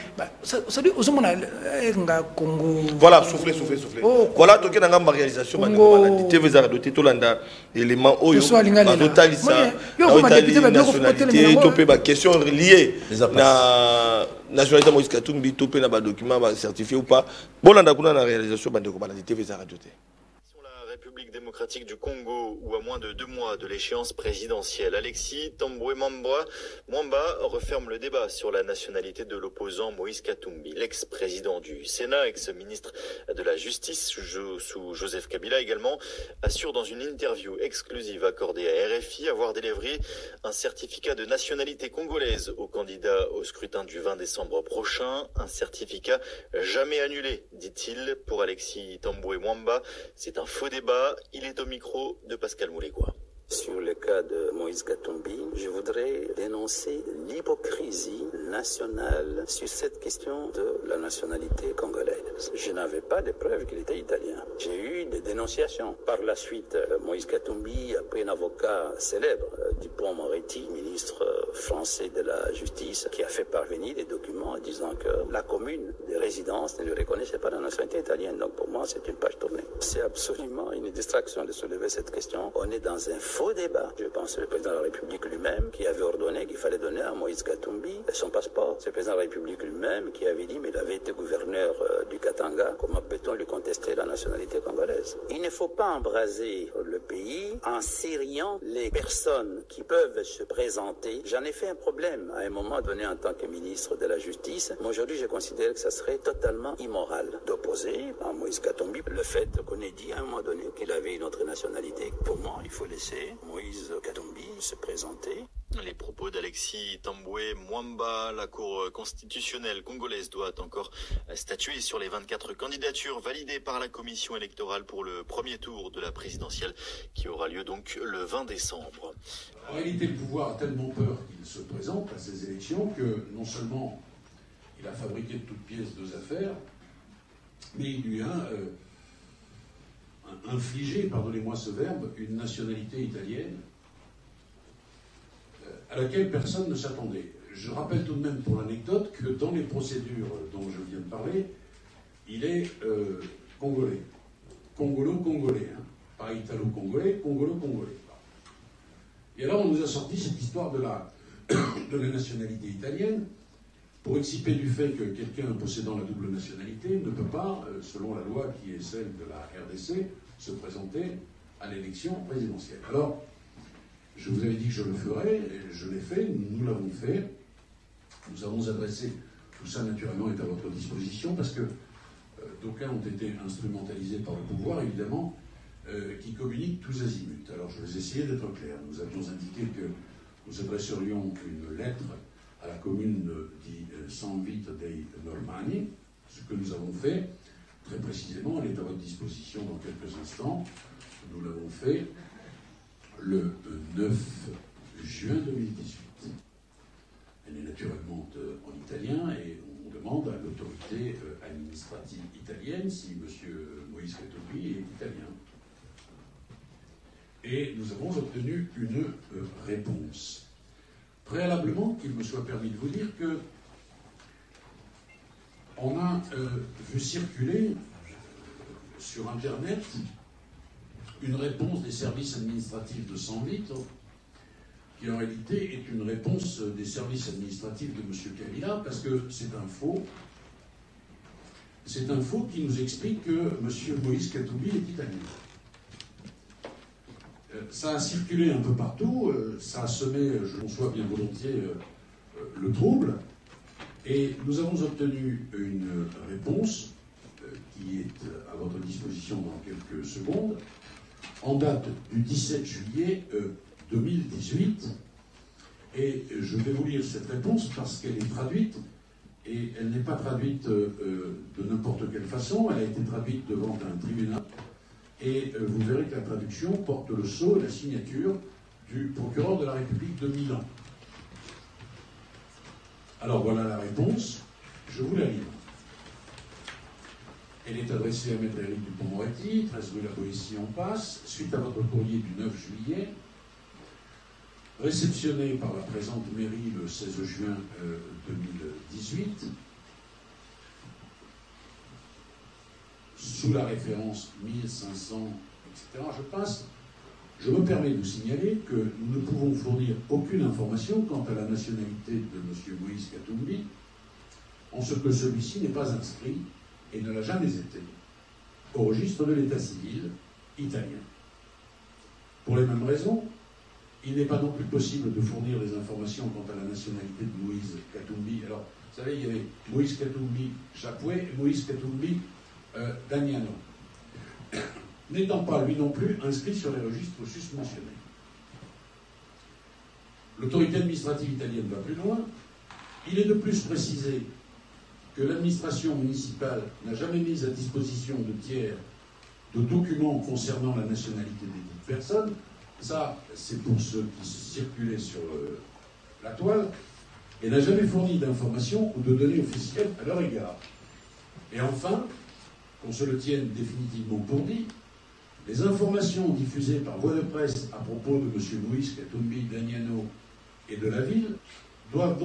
ça dit aux hommes nga Congo voilà soufflez voilà toke na ngamba réalisation ba TV za doté to landa élément oyo totalisa nationalité topé ba question liée na nationalité Moïse Katumbi topé na ba document ba certifié ou pas bolanda kuna na réalisation ba ndeko ba TV za doté République démocratique du Congo, où à moins de 2 mois de l'échéance présidentielle, Alexis Tambwe Mwamba referme le débat sur la nationalité de l'opposant Moïse Katumbi. L'ex-président du Sénat, ex-ministre de la Justice sous Joseph Kabila également, assure dans une interview exclusive accordée à RFI avoir délivré un certificat de nationalité congolaise aux candidats au scrutin du 20 décembre prochain. Un certificat jamais annulé, dit-il. Pour Alexis Tambwe Mwamba, c'est un faux débat. Il est au micro de Pascal Moulégois. Sur le cas de Moïse Katumbi, je voudrais dénoncer l'hypocrisie nationale sur cette question de la nationalité congolaise. Je n'avais pas de preuves qu'il était italien. J'ai eu des dénonciations. Par la suite, Moïse Katumbi a pris un avocat célèbre Dupond-Moretti, ministre français de la Justice, qui a fait parvenir des documents disant que la commune de résidence ne lui reconnaissait pas la nationalité italienne. Donc pour moi, c'est une page tournée. C'est absolument une distraction de soulever cette question. On est dans un faux débat. Je pense que le président de la République lui-même qui avait ordonné qu'il fallait donner à Moïse Katumbi son passeport. C'est le président de la République lui-même qui avait dit, mais il avait été gouverneur du Katanga, comment peut-on lui contester la nationalité congolaise? Il ne faut pas embraser le pays en sériant les personnes qui peuvent se présenter. J'en ai fait un problème à un moment donné en tant que ministre de la Justice, mais aujourd'hui je considère que ça serait totalement immoral d'opposer à Moïse Katumbi le fait qu'on ait dit à un moment donné qu'il avait une autre nationalité. Pour moi, il faut laisser Moïse Katumbi se présenter. Les propos d'Alexis Tambwe Mwamba, la Cour constitutionnelle congolaise doit encore statuer sur les 24 candidatures validées par la commission électorale pour le premier tour de la présidentielle qui aura lieu donc le 20 décembre. En réalité, le pouvoir a tellement peur qu'il se présente à ces élections que non seulement il a fabriqué de toutes pièces deux affaires, mais il lui a infligé, pardonnez-moi ce verbe, une nationalité italienne à laquelle personne ne s'attendait. Je rappelle tout de même pour l'anecdote que dans les procédures dont je viens de parler, il est congolais. Congolo-congolais, hein. Pas italo-congolais, congolo-congolais. Et alors on nous a sorti cette histoire de la nationalité italienne pour exciper du fait que quelqu'un possédant la double nationalité ne peut pas, selon la loi qui est celle de la RDC, se présenter à l'élection présidentielle. Alors, je vous avais dit que je le ferais, et je l'ai fait, nous l'avons fait. Nous avons adressé, tout ça naturellement est à votre disposition, parce que d'aucuns ont été instrumentalisés par le pouvoir, évidemment, qui communiquent tous azimuts. Alors je vais essayer d'être clair. Nous avions indiqué que nous adresserions une lettre à la commune di San Vito dei Normanni, ce que nous avons fait. Très précisément, elle est à votre disposition dans quelques instants. Nous l'avons fait le 9 juin 2018. Elle est naturellement en italien et on demande à l'autorité administrative italienne si M. Moïse Katumbi est italien. Et nous avons obtenu une réponse. Préalablement, qu'il me soit permis de vous dire que on a vu circuler sur Internet une réponse des services administratifs de San Vito, qui en réalité est une réponse des services administratifs de M. Kabila, parce que c'est un faux. C'est un faux qui nous explique que M. Moïse Katumbi est italien. Ça a circulé un peu partout, ça a semé, je conçois bien volontiers, le trouble, et nous avons obtenu une réponse qui est à votre disposition dans quelques secondes, en date du 17 juillet 2018, et je vais vous lire cette réponse parce qu'elle est traduite, et elle n'est pas traduite de n'importe quelle façon, elle a été traduite devant un tribunal, et vous verrez que la traduction porte le sceau et la signature du procureur de la République de Milan. Alors voilà la réponse, je vous la livre. Elle est adressée à Maître Éric Dupond-Moretti, 13 rue La Boétie en Passe, suite à votre courrier du 9 juillet, réceptionné par la présente mairie le 16 juin 2018, sous la référence 1500, etc. Je passe. Je me permets de vous signaler que nous ne pouvons fournir aucune information quant à la nationalité de M. Moïse Katumbi, en ce que celui-ci n'est pas inscrit et ne l'a jamais été au registre de l'état civil italien. Pour les mêmes raisons, il n'est pas non plus possible de fournir des informations quant à la nationalité de Moïse Katumbi. Alors, vous savez, il y avait Moïse Katumbi Chapoué et Moïse Katumbi Dagnano, n'étant pas lui non plus inscrit sur les registres susmentionnés. L'autorité administrative italienne va plus loin. Il est de plus précisé que l'administration municipale n'a jamais mis à disposition de tiers de documents concernant la nationalité des dites personnes. Ça, c'est pour ceux qui circulaient sur la toile, et n'a jamais fourni d'informations ou de données officielles à leur égard. Et enfin, qu'on se le tienne définitivement pour dit, Les informations diffusées par voie de presse à propos de M. Moïse Katumbi, Daniano et de la ville doivent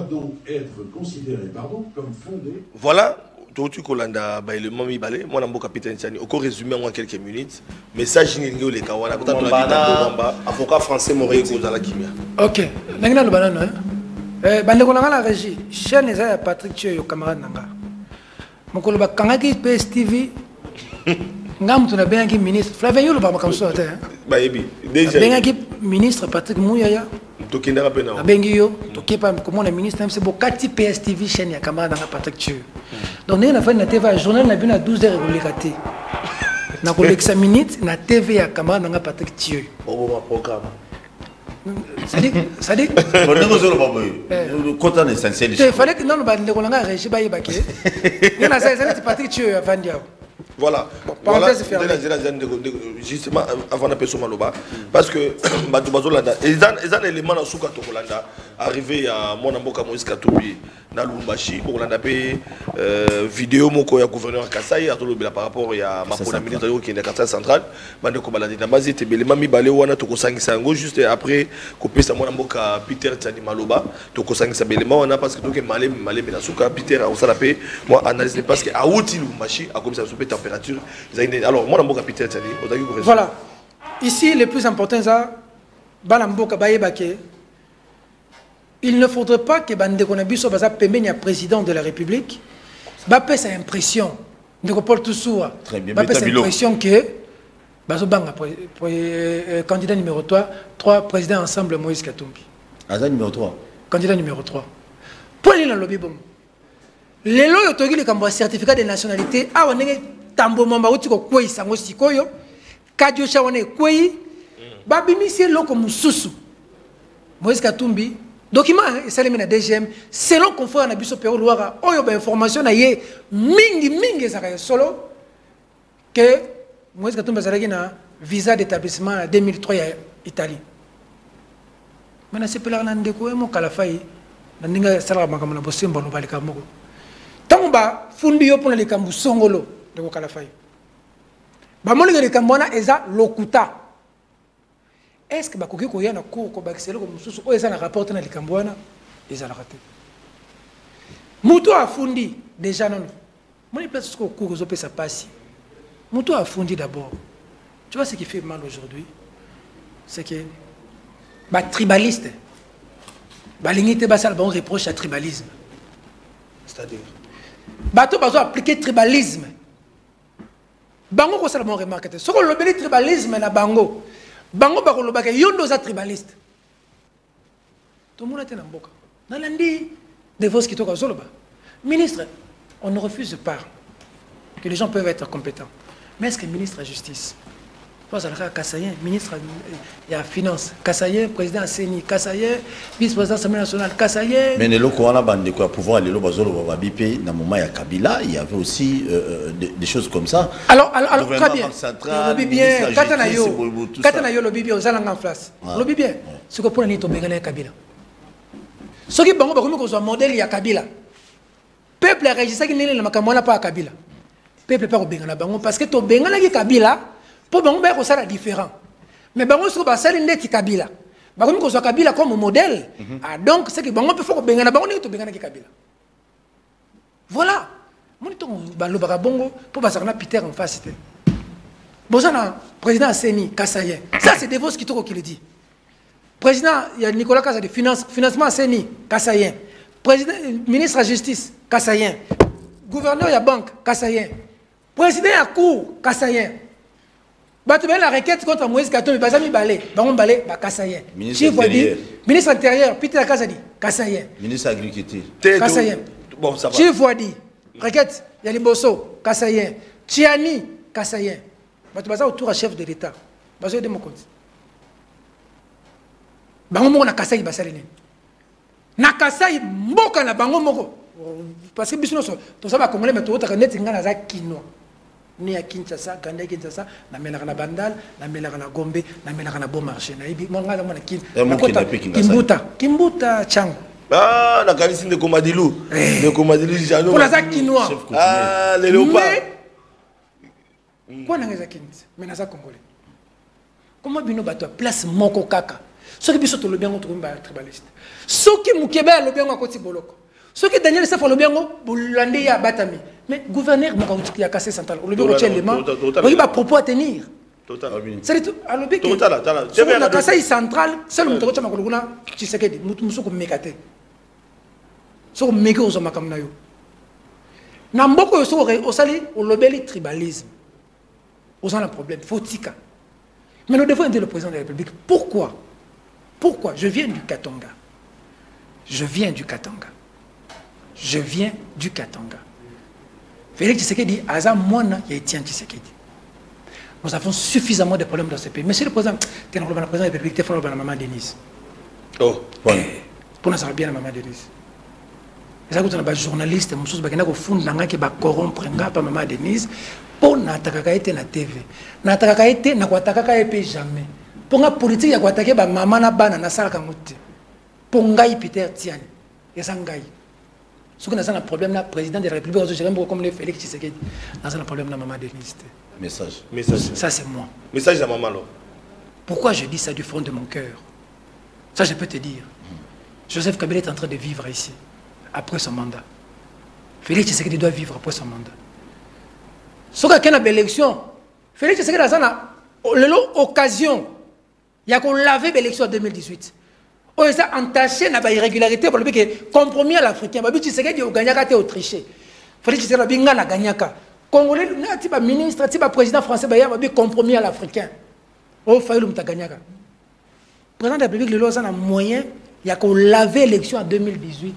donc être considérées comme fondées. Voilà. Tu kolanda ba élément mi balé moi na mboka Peter Ntiani au résumé en quelques minutes message ningi le kawana peut-être la avocat français Moretti dans la kimia. OK nangina lo banana bande ko la régie chaîne za Patrick Tio camarade nanga mokolo ba kangaki PSTV ngam tu na bengi ministre Flavien Yolo ba makamso ate ba yebi déjà bengi ministre Patrick Mouyaya to kindara pena bengi yo to kepa comme on ministre même c'est bokati PSTV chaîne ya camarade nanga Patrick Tio. Donc, nous avons fait TV, journal na 12 heures religaté. Nous avons examiné na TV à camarade dans Patrick Thieu. Bon programme. Ça dit Quand on est essentiel. Il fallait que nous nous réagi ba yebake. Il na ça Patrick Thieu avant dia. Voilà. Justement avant de passer Maloba parce que ils ont élément dans Souka Tokolanda arrivé à mon amboka Moïse Katumbi na Lumbashi pour landa pe vidéo moko ya gouverneur Kasai à tolo par rapport à ma première ministre qui est dans Kasai central bande ko baladi na base te belema mi balé wana to kosangisa ngo juste après ko pesa mon amboka Peter Tani Maloba to kosangisa belema wana parce que to ke malé na Souka Peter a osala pe moi analyse parce que a outil Lumbashi a comme ça sous température. Alors, moi, je Peter Tani. Voilà. Ici, le plus important, il ne faudrait pas que Bande Konabiso soit le président de la République. Bape sa impression. De Paul Toussoua. Bape sa impression que Bazobanga, candidat numéro 3, président ensemble Moïse Katumbi. Candidat numéro 3. Candidat numéro 3. Pour aller dans le lobby, bon. Les lois autorisent le certificat de nationalité. Ah, on est tambo mamba uti ko kwei sango sikoyo kadio shawane kwei babimi c'est loko mususu Moïse Katumbi document esalemi na DGM selon confrère na biso Péro Loira oyo ba information na ye mingi ezaka solo que Moïse Katumbi azalaki na visa d'établissement en 2003 ya Italie mana sepelaka na ndeko mo kala fai na ndinga salaka makambo na bosembo no balika moko tango ba fundi yo pona likambu songolo de Kalafay. Bamoni que les Cambona eza lokuta. Est-ce que bakoki ko yana ko bakiselo ko mususu o eza na rapport na likambwana eza la raté. Muto afundi déjà non. Moi place ko ko zo pesa passi. Muto afundi d'abord. Tu vois ce qui fait mal aujourd'hui, c'est que ba tribaliste. Ba lingité ba sal bon reproche à tribalisme. C'est-à-dire bato bazo appliquer tribalisme. Bango ko sala mon remarque te soko lobeli tribalisme na bango ba ko lobaka yondo za tribaliste to mona te na mboka na landi de vos qui toka zoloba ministre on ne refuse pas que les gens peuvent être compétents mais est-ce que ministre de la justice Parce que Kassayen, ministre de la Finance, Kassayen, président de CENI, Kassayen, vice-président de l'Assemblée nationale, Kassayen. Mais le pouvoir aller dans le moment Kabila, il y avait aussi des choses comme ça. Alors très bien. Le bien, Katanayo, le bien, aux allants en place. Le bien, ce que pour nous, c'est Kabila. Ce qui est bon, c'est un modèle, il y a Kabila. Peuple a réagi, qui n'est pas Kabila. Peuple pas au Bengala Bango, parce que to Bengala qui Kabila, pour Bango, c'est différent. Mais Bango, c'est que c'est net Kabila. Bango, c'est Kabila comme modèle. Donc, c'est que Bango peut faire Bengala Bango, to Bengala qui Kabila. Voilà. Mon Bango, Bongo, pour passer à Peter en face. Bozana, président Seni, Kassayen. Ça, c'est Devos qui le dit. Président, il y a Nicolas Kassa de financement Seni, Kassayen. Président, ministre de la Justice, Kassayen. Gouverneur de la banque, Kassayen. Président de la Cour, Kassayen. Tu la requête contre Moïse Katumbi, Bazami Balé, Baron Balé, Kassayen. Ministre de l'Intérieur, Peter Kassadi, Kassayen. Ministre de l'Agriculture, Kassayen. Bon, ça va. Chief Wadi, requête, Yaliboso, Kassayen. Tiani, Kassayen. Tu vas autour à chef de l'État. Tu vas de mon compte. Bango moko na Kassayi basalene. Na Kassayi mboka na bango moko. Parce que biso to ça va congolais mais to ta net ngana za kino. Ni ya Kinshasa, Kanda Kinshasa, na melaka na Bandal, na melaka na Gombe, na melaka na Bon Marché. Na ibi monga na kin. Kimbuta chango. Ah, na kanisi de Komadilu. De Komadilu jano. Pour la za kinois. Ah, les léopards. Quoi n'a pas mais n'a congolais. Comment bino bato place moko kaka. Ce qui biso to le bien contre un tribaliste. Ce qui mukeba le bien à côté boloko. Ce qui Daniel Sefo le bien bolandi ya batami. Mais gouverneur moko qui a cassé central. Le bien tient les mains. Il va propos à tenir. Total. C'est tout. Alors bien que Total. sur la cassé central, seul muto chama koluna Tshisekedi muso ko mekate. So meko zo makamna yo. Na mboko yo so au sali au lobeli tribalisme. Aux gens un problème, faut tika. Mais nous devons aider le président de la République. Pourquoi? Pourquoi? Je viens du Katanga. Je viens du Katanga. Je viens du Katanga. Félix Tshisekedi, Aza Mwana, il y a Etienne Tshisekedi. Nous avons suffisamment de problèmes dans ce pays. Monsieur le président, tu es le président de la République, tu es le président de la maman Denise. Oh, voilà. Pour nous, ça va bien la maman Denise. Et ça, quand on a des journalistes, nous sommes au fond de la qui va corrompre la maman Denise. Pour n'attaquer été na TV, n'attaquer été na quoi attaquer jamais. Pour la politique ya quoi attaquer ba maman na bana na sala kamuti. Pour ngai Peter Tiani, et ça ngai. Ce qu'on a un problème là, président de la République, je dirais comme le Félix Tshisekedi, on a un problème là maman Denise. Message. Ça c'est moi. Message à maman là. Pourquoi je dis ça du fond de mon cœur? Ça je peux te dire. Joseph Kabila est en train de vivre ici après son mandat. Félix Tshisekedi doit vivre après son mandat. Si quelqu'un a une élection, Félix Tshisekedi a l'occasion, il y a qu'on laver l'élection en 2018. On a entaché dans l'irrégularité pour le compromis à l'Africain. Tshisekedi a gagné à tricher. Félix Tshisekedi a gagné à Congolais, le ministre, le président français, il a compromis à l'Africain. Oh, Fayoulou a gagné. Le président de la République, il a un moyen, il y a qu'on laver l'élection en 2018,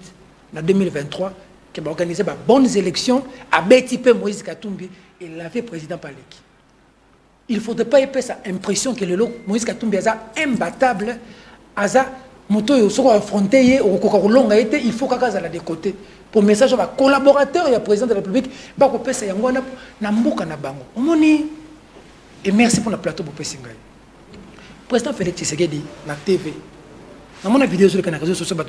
en 2023, qui va organiser de bonnes élections à Bétipé Moïse Katumbi. Et l'avait président Paleki. Il ne faudrait pas épais cette impression que le Moïse Katumbi est imbattable, il faut affronter, il faut qu'il soit de côté. Pour message à collaborateur et à président de la République, il faut que ça et merci pour le plateau pour Pessingaï. Président Félix Tshisekedi, na TV, dans mon vidéo sur les réseaux sociaux, il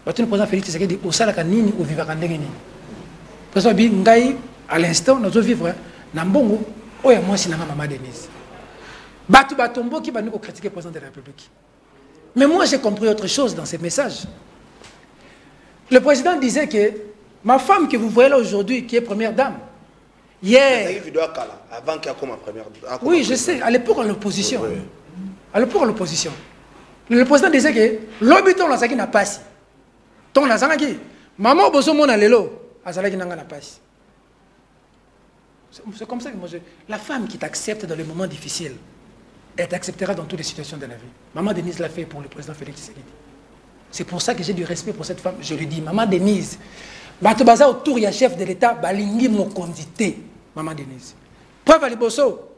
le président Félix Tshisekedi, au salaire nini, au vivre président Bingaï, à l'instant, nous devons vivre dans le bon où il y a moi, c'est maman Denise. Batu Batombo qui va nous critiquer le président de la République. Mais moi, j'ai compris autre chose dans ces messages. Le président disait que ma femme que vous voyez là aujourd'hui, qui est première dame, hier. Avant qu'elle soit première dame. Oui, je sais, à l'époque, en l'opposition. À l'époque, en l'opposition. Le président disait que l'habitant là, ça qui n'a pas si. Ton là, ça qui. Maman, bosso mon alelo, azala qui n'a pas si. C'est comme ça que moi je... La femme qui t'accepte dans les moments difficiles, elle t'acceptera dans toutes les situations de la vie. Maman Denise l'a fait pour le président Félix Tshisekedi. C'est pour ça que j'ai du respect pour cette femme. Je lui dis, Maman Denise, Batobaza autour, il y a chef de l'État, Balingi Mokondité, Maman Denise. Preuve à Liboso,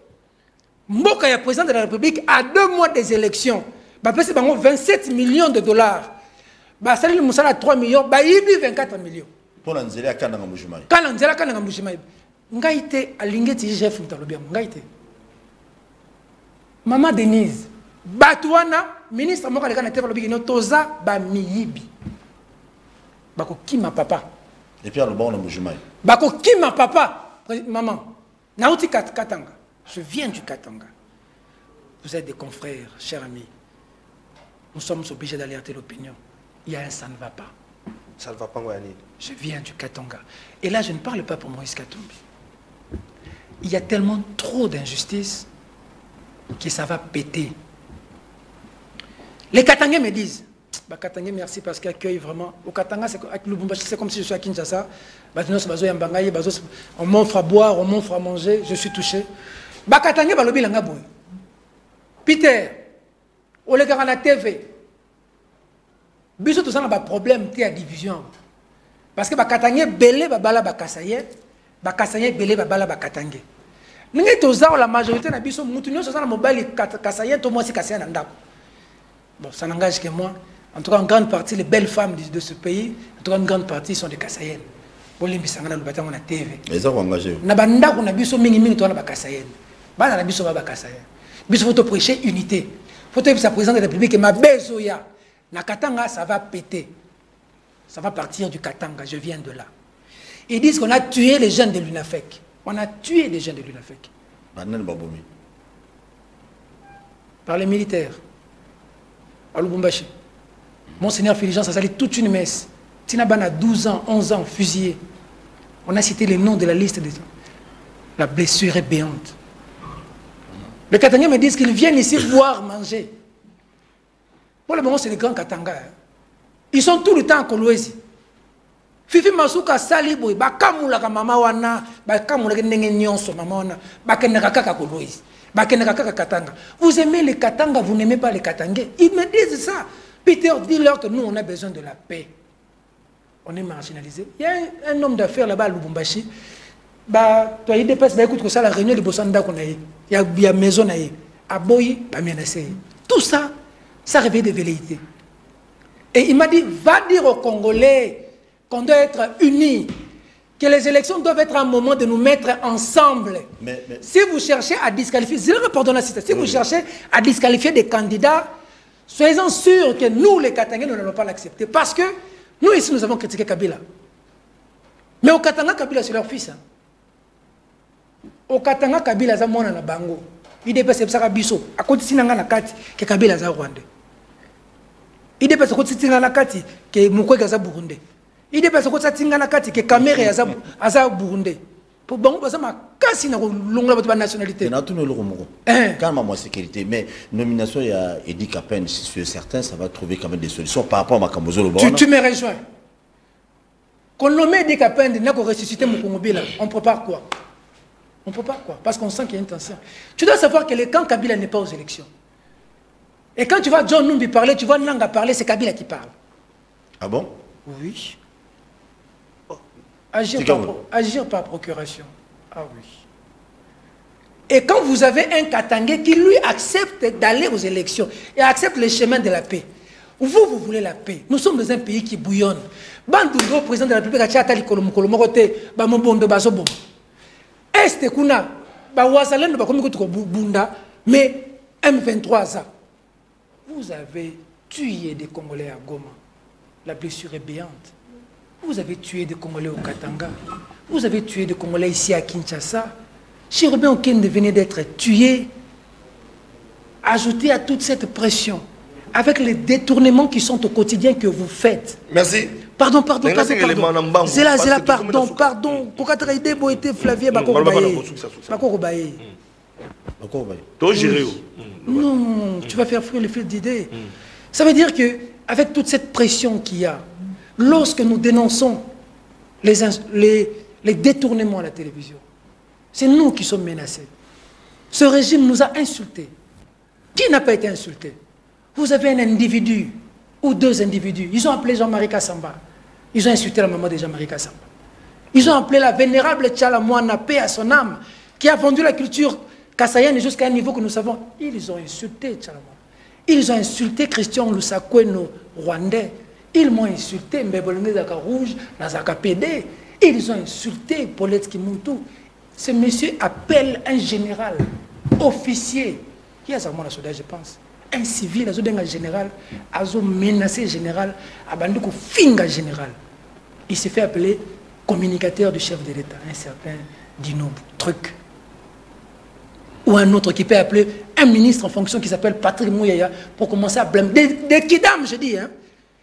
Mboka est président de la République à 2 mois des élections. C'est 27 millions de dollars. Salil Moussala 3 millions, Baïbi 24 millions. Pour l'anzélé à Kananga Moujimaï. Quand l'anzélé à Kananga Moujimaï. Ngaïté à l'ingéti chef Moutalobia. Ngaïté. Maman Denise, Batouana, ministre Moka de Kanate Valobi, Toza Bamiyibi. Bako Kima papa. Et puis à le bon Moujimaï. Bako Kima papa. Maman, Naouti Katanga. Je viens du Katanga. Vous êtes des confrères, chers amis. Nous sommes obligés d'alerter l'opinion. Il y a un ça ne va pas. Ça ne va pas, Ngoyani. Je viens du Katanga. Et là, je ne parle pas pour Moïse Katumbi. Il y a tellement trop d'injustice que ça va péter. Les Katangais me disent, Katangais, merci parce qu'ils accueillent vraiment. Au Katanga, c'est comme si je suis à Kinshasa. On m'offre à boire, on m'offre à manger, je suis touché. Katangais, balobi langa boy. Peter, au le à la TV. Biso tout ça n'a problème à division. Parce que Katangais belé babala bakasaye, bakasaye belé babala bakatangais. Nous sommes la majorité de biso mutunyo ça na mobile kasaye to moi c'est kasaye na ndako. Bon, ça n'engage que moi. En tout cas, en grande partie, les belles femmes de ce pays, en tout cas, une grande partie sont des Kassayennes. Pour les bisangana, nous battons la TV. Ils ont engagé. Nabanda, on a biso mingi toi na Kassayennes. Bana na biso ba Kassayennes. Biso faut te prêcher unité. Faut te sa président de la République ma bezoya. Na Katanga, ça va péter. Ça va partir du Katanga. Je viens de là. Ils disent qu'on a tué les jeunes de l'UNAFEC. On a tué des gens de l'UNAFEC. Par les militaires. À Lubumbashi. Monseigneur Fulgence a sali toute une messe. Tinaban a 12 ans, 11 ans, fusillé. On a cité les noms de la liste des gens. La blessure est béante. Les Katangais me disent qu'ils viennent ici boire, manger. Pour le moment, c'est les grands Katanga. Ils sont tout le temps à Kolwezi. Fifi Masuka Saliboy, Bakamula Mama Wana, Bakamula Nyonso, Mama Wana, Bakenakaka Kolwezi, Bakenakaka Katanga. Vous aimez les Katanga, vous n'aimez pas les Katangais. Ils me disent ça. Peter, dis-leur que nous, on a besoin de la paix. On est marginalisé. Il y a un homme d'affaires là-bas à Lubumbashi. Toi, il dépasse, écoute, que ça, la réunion de Bossanda qu'on a eu. Il y a maison à eu. À Boyi, menacé. Tout ça, ça réveille des velléités. Et il m'a dit, va dire aux Congolais qu'on doit être unis, que les élections doivent être un moment de nous mettre ensemble. Mais... Si vous cherchez à disqualifier, si vous cherchez à disqualifier des candidats, soyez-en sûrs que nous, les Katangais, nous n'allons pas l'accepter. Parce que nous, ici, nous avons critiqué Kabila. Mais au Katanga, Kabila, c'est leur fils. Hein. Au Katanga, Kabila, c'est mon bango. Il dépasse ça biso. À côté de Sinanga Nakati, que Kabila, c'est Rwanda. Il dépasse à côté de Sinanga Nakati, que Mukwege, c'est Burundi. Il dépasse à côté de Sinanga Nakati, que Kamere, c'est Burundi. Pour bon, ça m'a cassé dans la nationalité. Il y a tout le monde. Quand même, sécurité. Mais nomination, il y a Edi Kapen, si c'est certain, ça va trouver quand même des solutions par rapport à Makambozo. Tu me rejoins. Qu'on nomme Edi Kapen, il n'a qu'à ressusciter mon Congobila. On prépare quoi? On prépare quoi? Parce qu'on sent qu'il y a une tension. Tu dois savoir que le camp Kabila n'est pas aux élections. Et quand tu vois John Numbi parler, tu vois Nanga parler, c'est Kabila qui parle. Ah bon? Oui. Agir par procuration. Ah oui. Et quand vous avez un Katangais qui lui accepte d'aller aux élections et accepte le chemin de la paix, vous voulez la paix. Nous sommes dans un pays qui bouillonne. Bandoundo, président de la République, Atali Kolomokolomokote, Bamobondo Bazobo. Est kuna, Bawazalen, Bakomiko Bunda, mais M23 ça. Vous avez tué des Congolais à Goma. La blessure est béante. Vous avez tué des Congolais au Katanga. Vous avez tué des Congolais ici à Kinshasa. Chirobin Okende venait d'être tué. Ajoutez à toute cette pression, avec les détournements qui sont au quotidien que vous faites. Merci. Pardon. Zela, pardon. Kokatra ide bo était Flavien Bakobaye. Non, tu vas faire fuir le fil d'idées. Ça veut dire que, avec toute cette pression qu'il y a, lorsque nous dénonçons les détournements à la télévision, c'est nous qui sommes menacés. Ce régime nous a insultés. Qui n'a pas été insulté? Vous avez un individu ou deux individus. Ils ont appelé Jean-Marie Kassamba. Ils ont insulté la maman de Jean-Marie Kassamba. Ils ont appelé la vénérable Tchalamouana, paix à son âme, qui a vendu la culture kassaïenne jusqu'à un niveau que nous savons. Ils ont insulté Tchalamouana. Ils ont insulté Christian Lusakweno, rwandais. Ils m'ont insulté Mbeboloné Zaka Rouge, Nazaka PD. Ils ont insulté Paulette Kimuntu. Ce monsieur appelle un général, officier, qui a sa mort à soldat, je pense. Un civil, un général, a menacé général, a bandu finga général. Il s'est fait appeler communicateur du chef de l'État, un certain Dino Truc. Ou un autre qui peut appeler un ministre en fonction qui s'appelle Patrick Mouyaya pour commencer à blâmer. Des kidams, je dis, hein,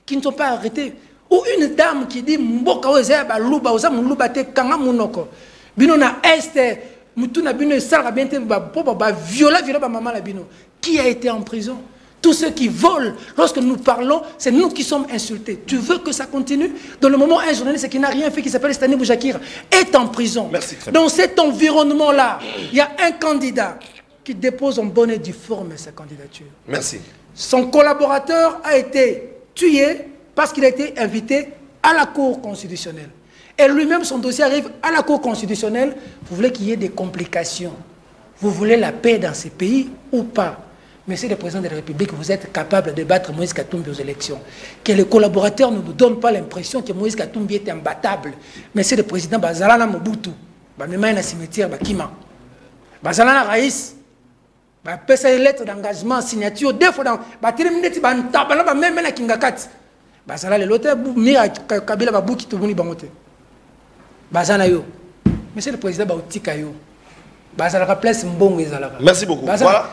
qui ne sont pas arrêtés. Ou une dame qui dit Mboka Oze Baluba, Oza Muluba Te Kanga Munoko. Bino na Este, Mutuna Bino Sara Biente Ba viola ba maman la Bino. Qui a été en prison? Tous ceux qui volent, lorsque nous parlons, c'est nous qui sommes insultés. Tu veux que ça continue? Dans le moment où un journaliste qui n'a rien fait, qui s'appelle Stani Boujakir, est en prison. Merci, dans cet environnement-là, il y a un candidat qui dépose en bonne et due forme sa candidature. Merci. Son collaborateur a été tué parce qu'il a été invité à la Cour constitutionnelle. Et lui-même, son dossier arrive à la Cour constitutionnelle. Vous voulez qu'il y ait des complications? Vous voulez la paix dans ces pays ou pas? Monsieur le Président de la République, vous êtes capable de battre Moïse Katumbi aux élections. Que les collaborateurs ne nous donnent pas l'impression que Moïse Katumbi est imbattable. Monsieur le Président, Bazalana Mobutu, même un cimetière, Bakima. Bazalana Raïs, pesa lettre d'engagement, signature, deux fois dans Batirimneti, Bantabala, même à Kingakat. Bazala, l'autre, Mira Kabila Babouki, Tobuni Bamote. Bazana yo. Monsieur le Président, Bautikayo. Bazalaka place Mbongo ezalaka. Merci beaucoup. Voilà.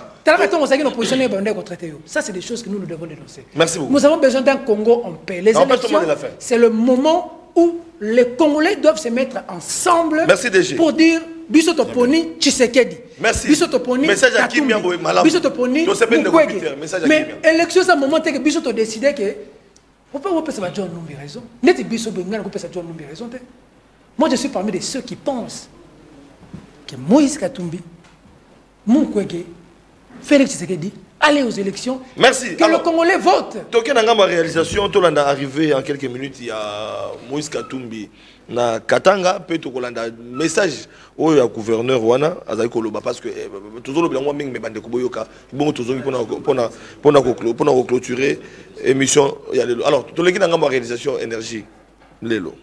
Ça, c'est des choses que nous devons dénoncer. Merci beaucoup. Nous avons besoin d'un Congo en paix. Les élections, c'est le moment où les Congolais doivent se mettre ensemble. Merci, DG. Pour dire Bissotoponi Tshisekedi. Merci. Bissotoponi Katumbi. Bissotoponi Mukwege. Mais l'élection, c'est un moment où Bissot a décidé que on peut pas faire John Numbi raison. N'est-ce pas Bissot Bengal peut faire John Numbi raison. Moi, je suis parmi de ceux qui pensent que Moïse Katumbi, Mukwege, Félix Tshisekedi, aller aux élections. Merci. Que alors, le Congolais vote. Toké Nangama réalisation, tout l'on a arrivé en quelques minutes. Il y a Moïse Katumbi na Katanga, peut un message au gouverneur Wana, Azaï Koloba, parce que toujours le bilan mais bande Kuboyoka, bon toujours pour clôturer émission. Alors, tout le monde Nangama réalisation énergie, Lelo.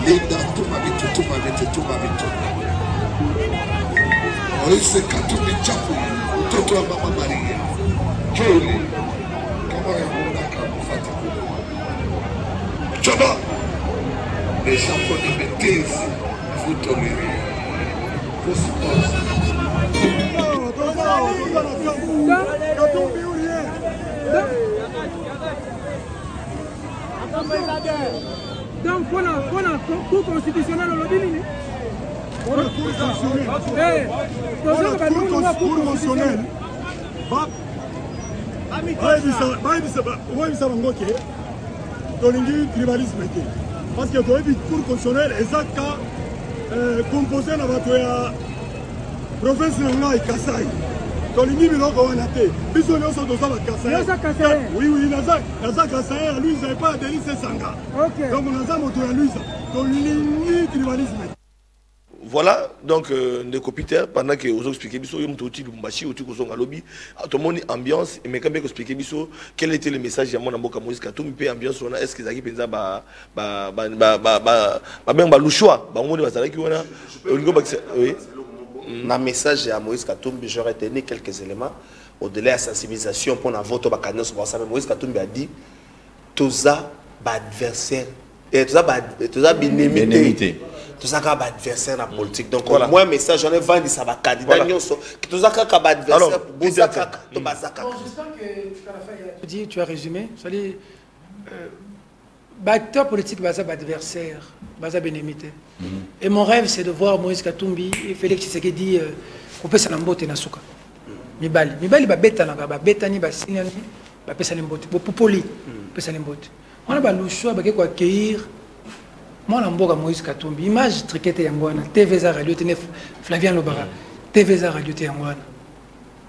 Linda, tuma vitu. Moise Katumbi chapu, mtoto wa Mama Maria. Joli, kama ya mundaka mfata kule. Choba, les champions de bêtises, vous tolérez. Donc, pour la Cour constitutionnelle, on l'a dit. Pour la Cour constitutionnelle, parce que la Cour constitutionnelle est composée de la province de Kassai. Tolingi biloko wana te biso nyonso tozala Kassai. Oui, naza Kassai, lui n'avait pas adhéré Sanga. Donc naza moto ya lui tolingi tribalisme. Voilà, donc Ndeko Peter, pendant que vous expliquez biso yom toti Lumbashi oti kozonga lobby, tout le monde ambiance et mais quand bien expliquer biso quel était le message ya mona mboka Moïse Katumbi pe ambiance wana est-ce que zaki penza ba lushwa ba ngoni bazalaki wana olingo ba oui. Dans le message à Moïse Katumbi, j'aurais tenu quelques éléments au-delà de la sensibilisation pour la vote au Bakane. Moïse Katumbi a dit tous adversaires, tous adversaires, tous adversaires dans la politique. Donc, voilà. Moi, un message, j'en ai vendu ça à candidat. Tous adversaires pour Bozaka. J'espère que tu as résumé. Acteur politique, adversaire, bénémité. Et mon rêve, c'est de voir Moïse Katumbi et Félix Tshisekedi couper sa lambote et Nasuka. Mibali, beta ni basinyani, pesa lambote, popoli, pesa lambote. On a le choix de accueillir mon lamboga Moïse Katumbi. Image triquette yangwana, TVza radio, Flavien Lobara, TVza radio yangwana.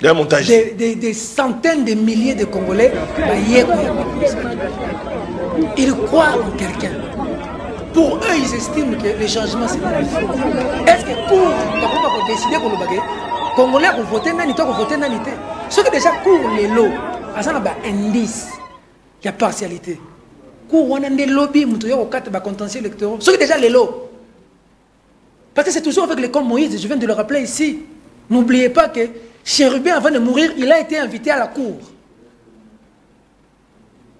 Des centaines de milliers de Congolais, ils croient en quelqu'un. Pour eux, ils estiment que les changements, c'est possible. Est-ce que pour décider que les Congolais vont voter, ils vont voter dans l'ité. Ce qui déjà court les lots, il y a un indice, il y a partialité. Cours, on a des lobbies, il y a un contentieux électoral. Ce qui déjà les lots. Parce que c'est toujours avec les comme Moïse, je viens de le rappeler ici. N'oubliez pas que Chérubin, avant de mourir, il a été invité à la cour.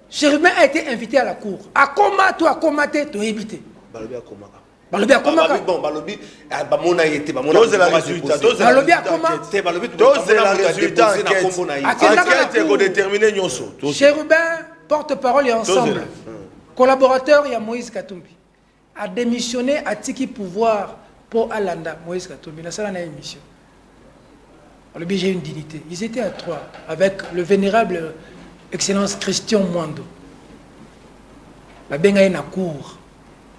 Chérubin a été invité à la cour. À comment tu as commenté, tu as évité. Balobi a comment. Bon, Balobi a été. Dose la résultat. Balobi a comment. Dose la résultat. Enquête est déterminée. Chérubin, porte-parole et ensemble. Collaborateur, il y a Moïse Katumbi. A démissionné à Tiki pouvoir pour Alanda. Moïse Katumbi. La salle a une émission. Balobi, j'ai une dignité. Ils étaient à trois avec le vénérable Excellence Christian Mwando. babenga na cour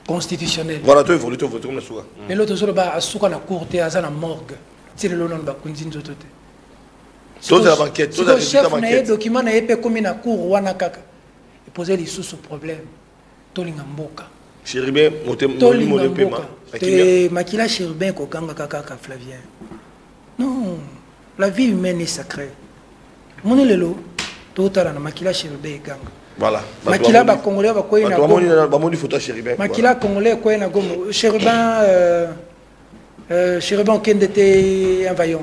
constitutionnelle. Voilà, tu évolues comme la soie. Mais l'autre jour, à souka na cour te aza na morgue. C'est le nom ba kunzin zotote. Toi la banquette, toi la chef na banquette. document na epé comme na cour wana kaka. Et poser les sous problème. Tolinga mboka. Chéribin, motem Tolinga paiement. mboka. Te makila chéribin ko kanga kaka Flavien. Non, la vie humaine est sacrée. Mon lelo, tout à l'heure, makila chéribin kanga. Voilà. Makila ba congolais ba koy na gomo. Ba moni photo chéribin. Makila congolais koy na gomo. Chéribin Kende était un vaillant.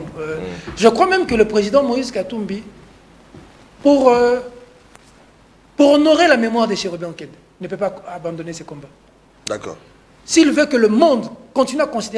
Je crois même que le président Moïse Katumbi, pour honorer la mémoire de Chéribin Kende, ne peut pas abandonner ses combats. D'accord. S'il veut que le monde continue à considérer